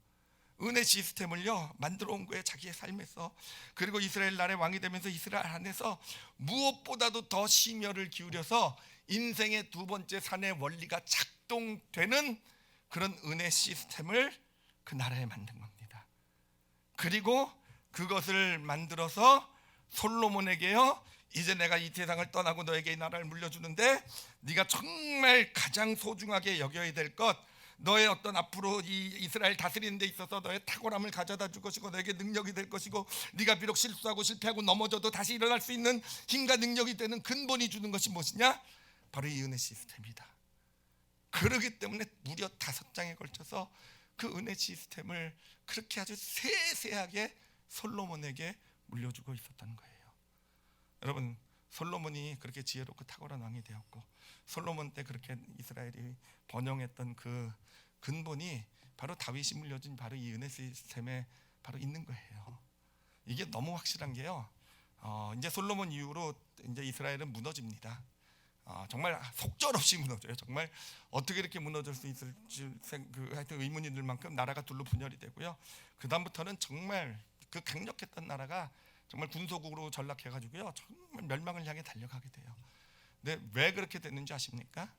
Speaker 1: 은혜 시스템을요 만들어 온 거예요, 자기의 삶에서. 그리고 이스라엘 나라의 왕이 되면서 이스라엘 안에서 무엇보다도 더 심혈을 기울여서 인생의 두 번째 산의 원리가 작동되는 그런 은혜 시스템을 그 나라에 만든 겁니다. 그리고 그것을 만들어서 솔로몬에게요, 이제 내가 이 세상을 떠나고 너에게 이 나라를 물려주는데 네가 정말 가장 소중하게 여겨야 될 것, 너의 어떤 앞으로 이 이스라엘 다스리는 데 있어서 너의 탁월함을 가져다 줄 것이고 너에게 능력이 될 것이고, 네가 비록 실수하고 실패하고 넘어져도 다시 일어날 수 있는 힘과 능력이 되는 근본이 주는 것이 무엇이냐? 바로 이 은혜 시스템이다. 그러기 때문에 무려 5장에 걸쳐서 그 은혜 시스템을 그렇게 아주 세세하게 솔로몬에게 물려주고 있었던 거예요. 여러분, 솔로몬이 그렇게 지혜롭고 탁월한 왕이 되었고, 솔로몬 때 그렇게 이스라엘이 번영했던 그 근본이 바로 다윗이 물려준 바로 이 은혜 시스템에 바로 있는 거예요. 이게 너무 확실한 게요, 이제 솔로몬 이후로 이제 이스라엘은 무너집니다. 정말 속절없이 무너져요. 정말 어떻게 이렇게 무너질 수 있을지 하여튼 의문이 들 만큼 나라가 둘로 분열이 되고요, 그 다음부터는 정말 그 강력했던 나라가 정말 군소국으로 전락해가지고요, 정말 멸망을 향해 달려가게 돼요. 근데 왜 그렇게 됐는지 아십니까?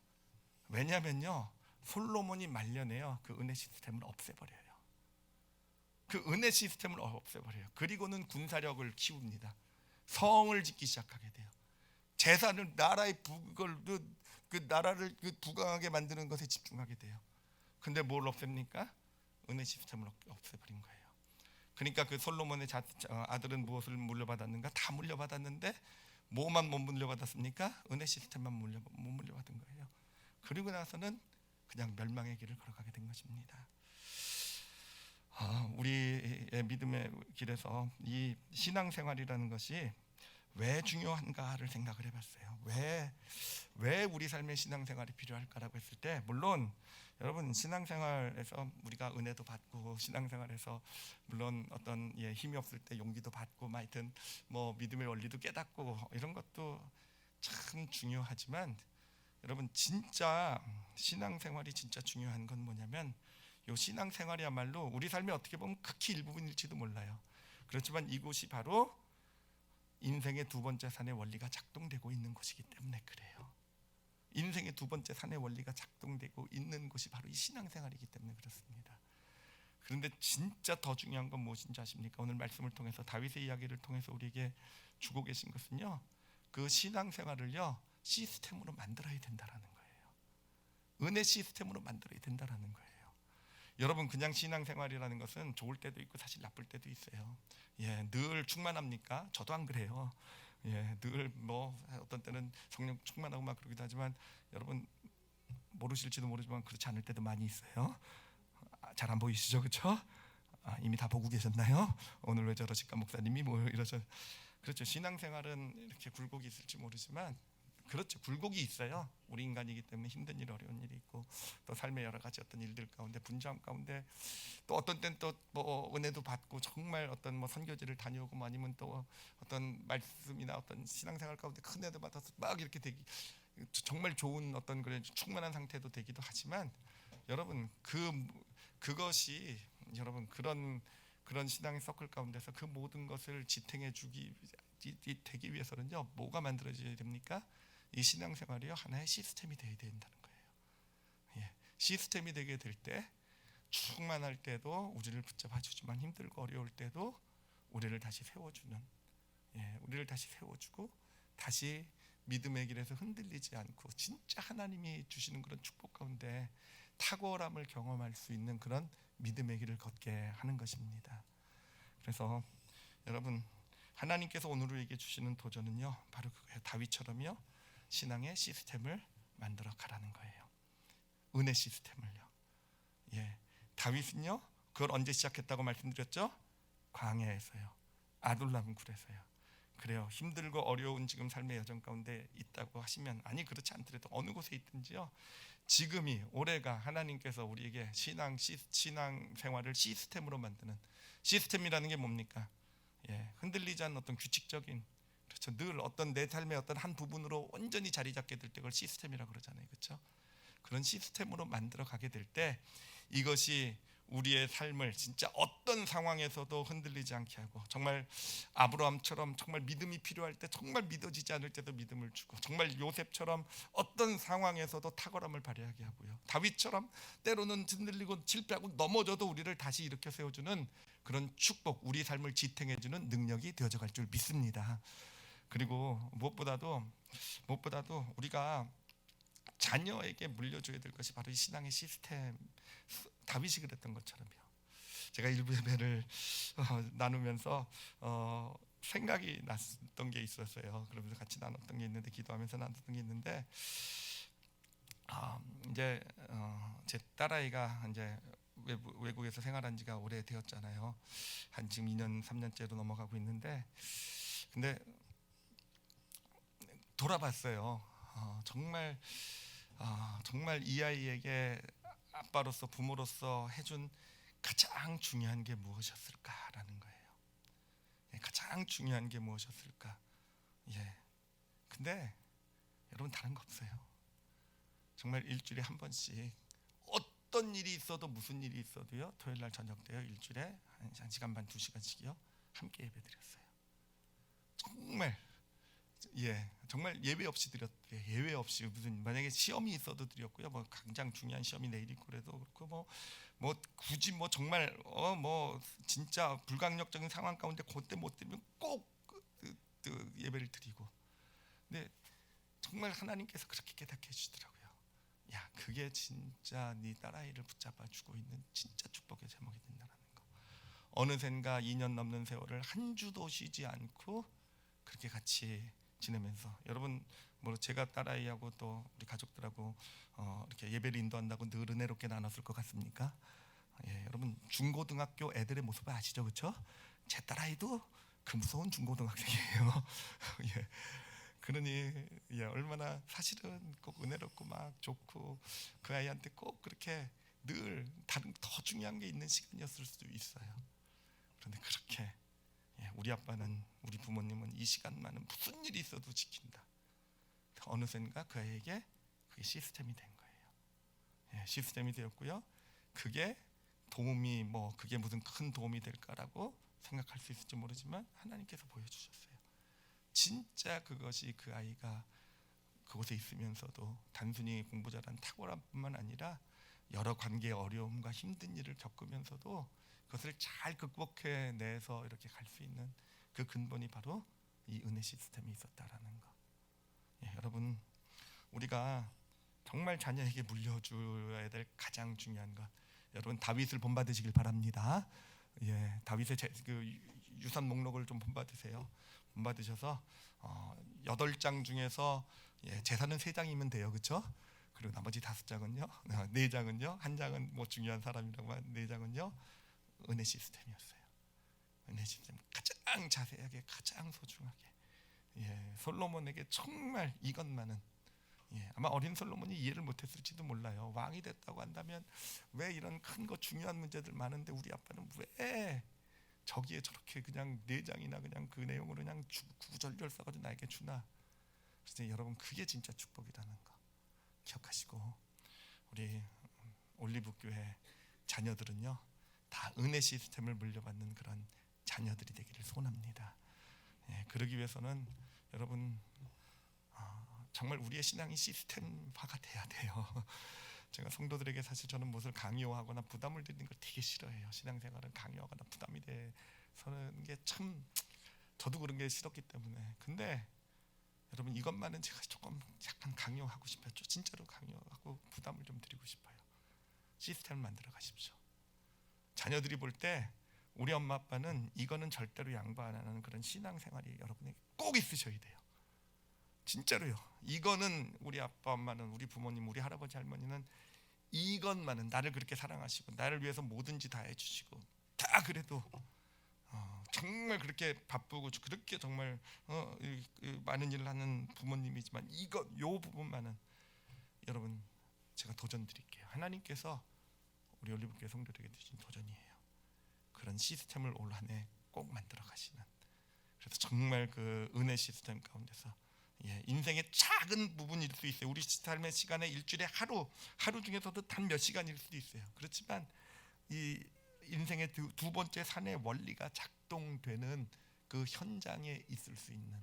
Speaker 1: 왜냐면요, 솔로몬이 말년에요 그 은혜 시스템을 없애버려요. 그 은혜 시스템을 없애버려요. 그리고는 군사력을 키웁니다. 성을 짓기 시작하게 돼요. 재산을, 나라의 그 나라를 부강하게 만드는 것에 집중하게 돼요. 근데 뭘 없앱니까? 은혜 시스템을 없애버린 거예요. 그러니까 그 솔로몬의 아들은 무엇을 물려받았는가? 다 물려받았는데 뭐만 못 물려받았습니까? 은혜 시스템만 못 물려받은 거예요. 그리고 나서는 그냥 멸망의 길을 걸어가게 된 것입니다. 우리의 믿음의 길에서 이 신앙생활이라는 것이 왜 중요한가를 생각을 해봤어요. 왜 우리 삶에 신앙생활이 필요할까라고 했을 때, 물론 여러분, 신앙생활에서 우리가 은혜도 받고, 신앙생활에서 물론 어떤 힘이 없을 때 용기도 받고, 하여튼 뭐 믿음의 원리도 깨닫고, 이런 것도 참 중요하지만, 여러분, 진짜 신앙생활이 진짜 중요한 건 뭐냐면, 이 신앙생활이야말로 우리 삶의 어떻게 보면 극히 일부분일지도 몰라요. 그렇지만 이곳이 바로 인생의 두 번째 산의 원리가 작동되고 있는 곳이기 때문에 그래요. 인생의 두 번째 산의 원리가 작동되고 있는 곳이 바로 이 신앙생활이기 때문에 그렇습니다. 그런데 진짜 더 중요한 건 무엇인지 아십니까? 오늘 말씀을 통해서 다윗의 이야기를 통해서 우리에게 주고 계신 것은요, 그 신앙생활을요 시스템으로 만들어야 된다라는 거예요. 은혜 시스템으로 만들어야 된다라는 거예요. 여러분, 그냥 신앙생활이라는 것은 좋을 때도 있고 사실 나쁠 때도 있어요. 늘 충만합니까? 저도 안 그래요. 늘 뭐 어떤 때는 성령 충만하고 막 그러기도 하지만 여러분 모르실지도 모르지만 그렇지 않을 때도 많이 있어요. 잘 안 보이시죠, 그렇죠? 이미 다 보고 계셨나요? 오늘 왜 저러실까 목사님이 뭐 이러죠. 그렇죠. 신앙생활은 이렇게 굴곡이 있을지 모르지만 그렇죠. 굴곡이 있어요. 우리 인간이기 때문에 힘든 일, 어려운 일이 있고 또 삶의 여러 가지 어떤 일들 가운데 분주함 가운데 또 어떤 때는 또 뭐 은혜도 받고 정말 어떤 뭐 선교지를 다녀오고 뭐 아니면 또 어떤 말씀이나 어떤 신앙생활 가운데 큰 은혜도 받아서 막 이렇게 되기 정말 좋은 어떤 그런 충만한 상태도 되기도 하지만 여러분 그것이 여러분 그런 신앙의 서클 가운데서 그 모든 것을 지탱해 주기 되기 위해서는요 뭐가 만들어져야 됩니까? 이 신앙생활이요 하나의 시스템이 되어야 된다는 거예요. 시스템이 되게 될 때 충만할 때도 우리를 붙잡아 주지만 힘들고 어려울 때도 우리를 다시 세워주는 우리를 다시 세워주고 다시 믿음의 길에서 흔들리지 않고 진짜 하나님이 주시는 그런 축복 가운데 탁월함을 경험할 수 있는 그런 믿음의 길을 걷게 하는 것입니다. 그래서 여러분 하나님께서 오늘 우리에게 주시는 도전은요 바로 그거예요. 다윗처럼요 신앙의 시스템을 만들어 가라는 거예요. 은혜 시스템을요. 다윗은요 그걸 언제 시작했다고 말씀드렸죠? 광야에서요. 아둘람 굴에서요. 그래요. 힘들고 어려운 지금 삶의 여정 가운데 있다고 하시면 아니 그렇지 않더라도 어느 곳에 있든지요 지금이 올해가 하나님께서 우리에게 신앙 생활을 시스템으로 만드는 시스템이라는 게 뭡니까? 흔들리지 않는 어떤 규칙적인 그렇죠. 늘 어떤 내 삶의 어떤 한 부분으로 온전히 자리 잡게 될 때 그걸 시스템이라고 그러잖아요. 그렇죠? 그런 시스템으로 만들어 가게 될 때 이것이 우리의 삶을 진짜 어떤 상황에서도 흔들리지 않게 하고 정말 아브라함처럼 정말 믿음이 필요할 때 정말 믿어지지 않을 때도 믿음을 주고 정말 요셉처럼 어떤 상황에서도 탁월함을 발휘하게 하고요. 다윗처럼 때로는 흔들리고 실패하고 넘어져도 우리를 다시 일으켜 세워주는 그런 축복, 우리 삶을 지탱해주는 능력이 되어져 갈 줄 믿습니다. 그리고 무엇보다도 우리가 자녀에게 물려줘야 될 것이 바로 이 신앙의 시스템. 다윗이 그랬던 것처럼요. 제가 일부 예배를 나누면서 생각이 났던 게 있었어요. 그러면서 같이 나눴던 게 있는데 기도하면서 나눴던 게 있는데 이제 제 딸아이가 이제 외국에서 생활한 지가 오래되었잖아요. 한 지금 2년 3년째로 넘어가고 있는데 근데 돌아봤어요. 정말 이 아이에게 아빠로서 부모로서 해준 가장 중요한 게 무엇이었을까라는 거예요. 가장 중요한 게 무엇이었을까? 근데 여러분 다른 거 없어요. 정말 일주일에 한 번씩 어떤 일이 있어도 무슨 일이 있어도요 토요일 날 저녁 때요 일주일에 1시간 반 2시간씩이요 함께 예배드렸어요. 정말 예외 없이 드렸대요. 예외 없이 무슨 만약에 시험이 있어도 드렸고요. 뭐 가장 중요한 시험이 내일 있고 그래도 그렇고 뭐 굳이 뭐 정말 뭐 진짜 불가항력적인 상황 가운데 그때 못 드리면 꼭 예배를 드리고. 근데 정말 하나님께서 그렇게 깨닫게 해주더라고요. 야, 그게 진짜 네 딸아이를 붙잡아 주고 있는 진짜 축복의 제목이 된다는 거. 어느샌가 2년 넘는 세월을 한 주도 쉬지 않고 그렇게 같이 지내면서 여러분 뭐 제가 딸아이하고 또 우리 가족들하고 이렇게 예배를 인도한다고 늘 은혜롭게 나눴을 것 같습니까? 여러분 중고등학교 애들의 모습을 아시죠, 그렇죠? 제 딸아이도 그 무서운 중고등학생이에요. 그러니 얼마나 사실은 꼭 은혜롭고 막 좋고 그 아이한테 꼭 그렇게 늘 다른 더 중요한 게 있는 시간이었을 수도 있어요. 그런데 그렇게 우리 아빠는 우리 부모님은 이 시간만은 무슨 일이 있어도 지킨다. 어느샌가 그 아이에게 그게 시스템이 된 거예요. 시스템이 되었고요. 그게 도움이 그게 무슨 큰 도움이 될까라고 생각할 수 있을지 모르지만 하나님께서 보여주셨어요. 진짜 그것이 그 아이가 그곳에 있으면서도 단순히 공부 잘하는 탁월함뿐만 아니라 여러 관계의 어려움과 힘든 일을 겪으면서도 그것을 잘 극복해내서 이렇게 갈 수 있는 그 근본이 바로 이 은혜 시스템이 있었다라는 거. 여러분, 우리가 정말 자녀에게 물려줘야 될 가장 중요한 것, 여러분 다윗을 본받으시길 바랍니다. 다윗의 그 유산 목록을 좀 본받으세요. 본받으셔서 8장 중에서 재산은 3장이면 돼요, 그렇죠? 그리고 나머지 5장은요, 4장은요, 한 장은 뭐 중요한 사람이라고 한 4장은요 은혜 시스템이었어요. 은혜 시스템 가장 자세하게, 가장 소중하게. 솔로몬에게 정말 이것만은, 아마 어린 솔로몬이 이해를 못했을지도 몰라요. 왕이 됐다고 한다면 왜 이런 큰 거 중요한 문제들 많은데 우리 아빠는 왜 저기에 저렇게 그냥 4장이나 그냥 그 내용으로 그냥 구절절 써가지고 나에게 주나. 그래서 여러분, 그게 진짜 축복이라는 거 기억하시고, 우리 올리브교회 자녀들은요 다 은혜 시스템을 물려받는 그런 자녀들이 되기를 소원합니다. 그러기 위해서는 여러분 정말 우리의 신앙이 시스템화가 돼야 돼요. 제가 성도들에게 사실 저는 무엇을 강요하거나 부담을 드리는 걸 되게 싫어해요. 신앙생활은 강요하거나 부담이 돼서는 게 참 저도 그런 게 싫었기 때문에. 근데 여러분, 이것만은 제가 조금 약간 강요하고 싶어요. 진짜로 강요하고 부담을 좀 드리고 싶어요. 시스템을 만들어 가십시오. 자녀들이 볼 때 우리 엄마 아빠는 이거는 절대로 양보 안 하는 그런 신앙생활이 여러분에게 꼭 있으셔야 돼요. 진짜로요. 이거는 우리 아빠 엄마는, 우리 부모님, 우리 할아버지 할머니는 이것만은 나를 그렇게 사랑하시고 나를 위해서 뭐든지 다 해주시고, 다 그래도 정말 그렇게 바쁘고 그렇게 정말 많은 일을 하는 부모님이지만 요 부분만은 여러분 제가 도전 드릴게요. 하나님께서 우리 올리브교회 성도들에게 주신 도전이에요. 그런 시스템을 올 한 해 꼭 만들어 가시는, 그래서 정말 그 은혜 시스템 가운데서 인생의 작은 부분일 수 있어요. 우리 삶의 시간에 일주일에 하루 중에서도 단 몇 시간일 수도 있어요. 그렇지만 이 인생의 두 번째 산의 원리가 작동되는 그 현장에 있을 수 있는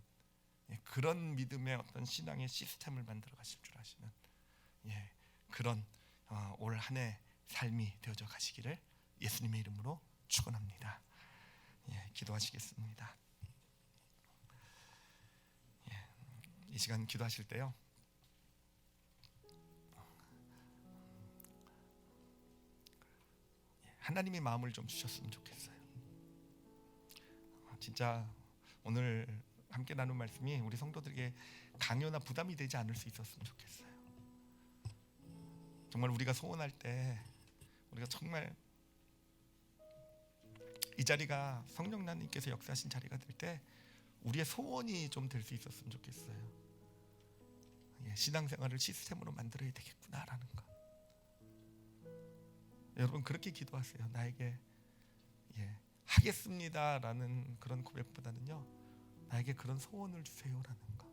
Speaker 1: 그런 믿음의 어떤 신앙의 시스템을 만들어 가실 줄 아시는 그런 올 한 해 삶이 되어져 가시기를 예수님의 이름으로 축원합니다. 기도하시겠습니다. 이 시간 기도하실 때요, 하나님의 마음을 좀 주셨으면 좋겠어요. 진짜 오늘 함께 나눈 말씀이 우리 성도들에게 강요나 부담이 되지 않을 수 있었으면 좋겠어요. 정말 우리가 소원할 때, 우리가 정말 이 자리가 성령님께서 역사하신 자리가 될 때 우리의 소원이 좀 될 수 있었으면 좋겠어요. 신앙생활을 시스템으로 만들어야 되겠구나라는 거. 여러분 그렇게 기도하세요. 나에게 하겠습니다라는 그런 고백보다는요, 나에게 그런 소원을 주세요라는 거.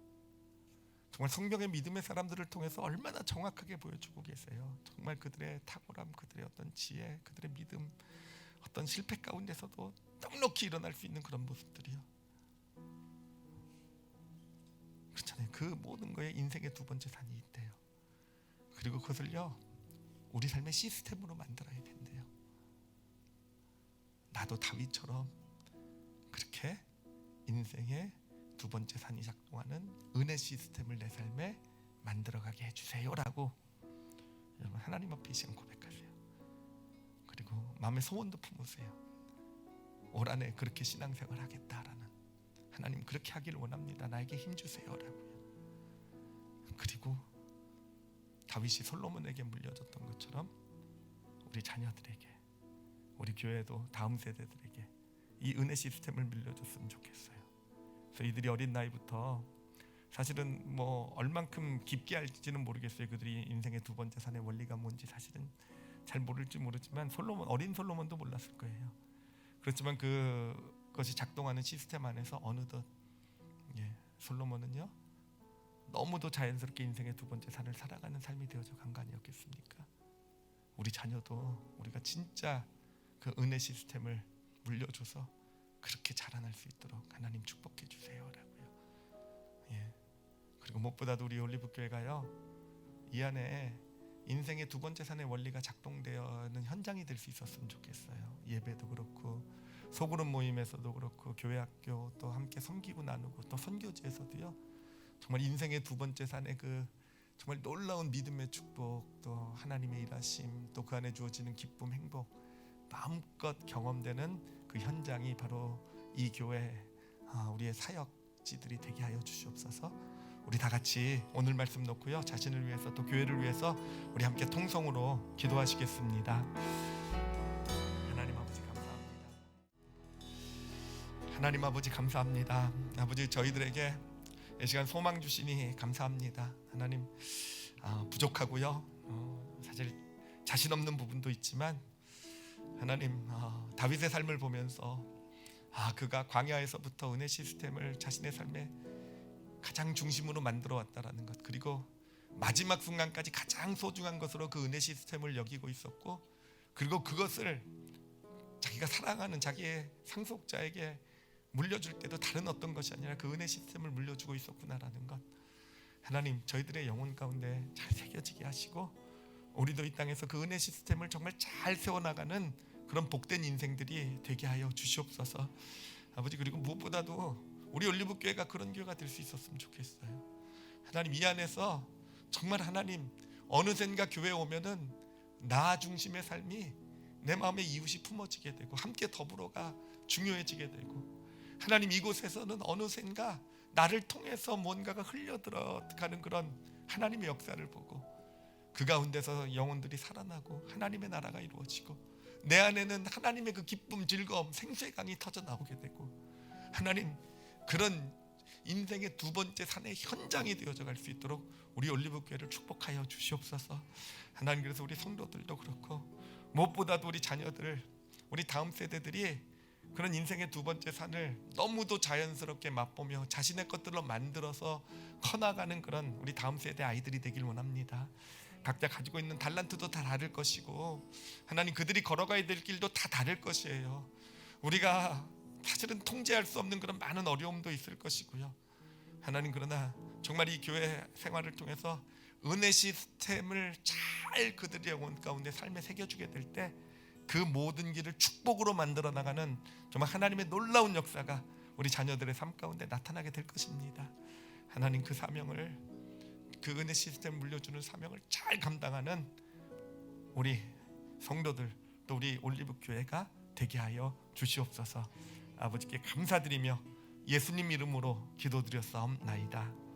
Speaker 1: 정말 성경의 믿음의 사람들을 통해서 얼마나 정확하게 보여주고 계세요. 정말 그들의 탁월함, 그들의 어떤 지혜, 그들의 믿음, 어떤 실패 가운데서도 넉넉히 일어날 수 있는 그런 모습들이요. 그렇잖아요. 그 모든 거에 인생의 두 번째 산이 있대요. 그리고 그것을요 우리 삶의 시스템으로 만들어야 된대요. 나도 다윗처럼 그렇게 인생의 두 번째 산이 작동하는 은혜 시스템을 내 삶에 만들어가게 해주세요라고 여러분 하나님 앞에 이 시간 고백하세요. 그리고 마음의 소원도 품으세요. 올 한 해 그렇게 신앙생활 하겠다라는, 하나님 그렇게 하기를 원합니다. 나에게 힘주세요라고요. 그리고 다윗이 솔로몬에게 물려줬던 것처럼 우리 자녀들에게, 우리 교회도 다음 세대들에게 이 은혜 시스템을 물려줬으면 좋겠어요. 그래서 이들이 어린 나이부터 사실은 뭐 얼만큼 깊게 알지는 모르겠어요. 그들이 인생의 두 번째 산의 원리가 뭔지 사실은 잘 모를지 모르지만 어린 솔로몬도 몰랐을 거예요. 그렇지만 그것이 작동하는 시스템 안에서 어느덧 솔로몬은요 너무도 자연스럽게 인생의 두 번째 산을 살아가는 삶이 되어져 간 거 아니었겠습니까? 우리 자녀도 우리가 진짜 그 은혜 시스템을 물려줘서 그렇게 자라날 수 있도록 하나님 축복해 주세요라고요. 그리고 무엇보다도 우리 올리브교회가요, 이 안에 인생의 두 번째 산의 원리가 작동되어는 현장이 될 수 있었으면 좋겠어요. 예배도 그렇고 소그룹 모임에서도 그렇고 교회 학교 또 함께 섬기고 나누고 또 선교지에서도요, 정말 인생의 두 번째 산의 그 정말 놀라운 믿음의 축복, 또 하나님의 일하심, 또 그 안에 주어지는 기쁨, 행복 마음껏 경험되는 그 현장이 바로 이 교회, 우리의 사역지들이 되게 하여 주시옵소서. 우리 다 같이 오늘 말씀 놓고요, 자신을 위해서 또 교회를 위해서 우리 함께 통성으로 기도하시겠습니다. 하나님 아버지 감사합니다. 하나님 아버지 감사합니다. 아버지, 저희들에게 이 시간 소망 주시니 감사합니다. 하나님, 부족하고요, 사실 자신 없는 부분도 있지만 하나님, 다윗의 삶을 보면서 그가 광야에서부터 은혜 시스템을 자신의 삶에 가장 중심으로 만들어 왔다라는 것, 그리고 마지막 순간까지 가장 소중한 것으로 그 은혜 시스템을 여기고 있었고, 그리고 그것을 자기가 사랑하는 자기의 상속자에게 물려줄 때도 다른 어떤 것이 아니라 그 은혜 시스템을 물려주고 있었구나라는 것, 하나님 저희들의 영혼 가운데 잘 새겨지게 하시고, 우리도 이 땅에서 그 은혜 시스템을 정말 잘 세워나가는 그런 복된 인생들이 되게 하여 주시옵소서. 아버지, 그리고 무엇보다도 우리 올리브교회가 그런 교회가 될 수 있었으면 좋겠어요. 하나님, 이 안에서 정말 하나님, 어느샌가 교회에 오면은 나 중심의 삶이 내 마음에 이웃이 품어지게 되고 함께 더불어가 중요해지게 되고, 하나님 이곳에서는 어느샌가 나를 통해서 뭔가가 흘려들어가는 그런 하나님의 역사를 보고 그 가운데서 영혼들이 살아나고 하나님의 나라가 이루어지고, 내 안에는 하나님의 그 기쁨, 즐거움, 생수의 강이 터져 나오게 되고, 하나님 그런 인생의 두 번째 산의 현장이 되어져 갈 수 있도록 우리 올리브교회를 축복하여 주시옵소서. 하나님, 그래서 우리 성도들도 그렇고 무엇보다도 우리 자녀들, 우리 다음 세대들이 그런 인생의 두 번째 산을 너무도 자연스럽게 맛보며 자신의 것들로 만들어서 커나가는 그런 우리 다음 세대 아이들이 되길 원합니다. 각자 가지고 있는 달란트도 다 다를 것이고, 하나님 그들이 걸어가야 될 길도 다 다를 것이에요. 우리가 사실은 통제할 수 없는 그런 많은 어려움도 있을 것이고요. 하나님, 그러나 정말 이 교회 생활을 통해서 은혜 시스템을 잘 그들의 영혼 가운데 삶에 새겨주게 될 때 그 모든 길을 축복으로 만들어 나가는 정말 하나님의 놀라운 역사가 우리 자녀들의 삶 가운데 나타나게 될 것입니다. 하나님, 그 사명을, 그 은혜 시스템 물려주는 사명을 잘 감당하는 우리 성도들, 또 우리 올리브교회가 되게 하여 주시옵소서. 아버지께 감사드리며 예수님 이름으로 기도드렸사옵나이다.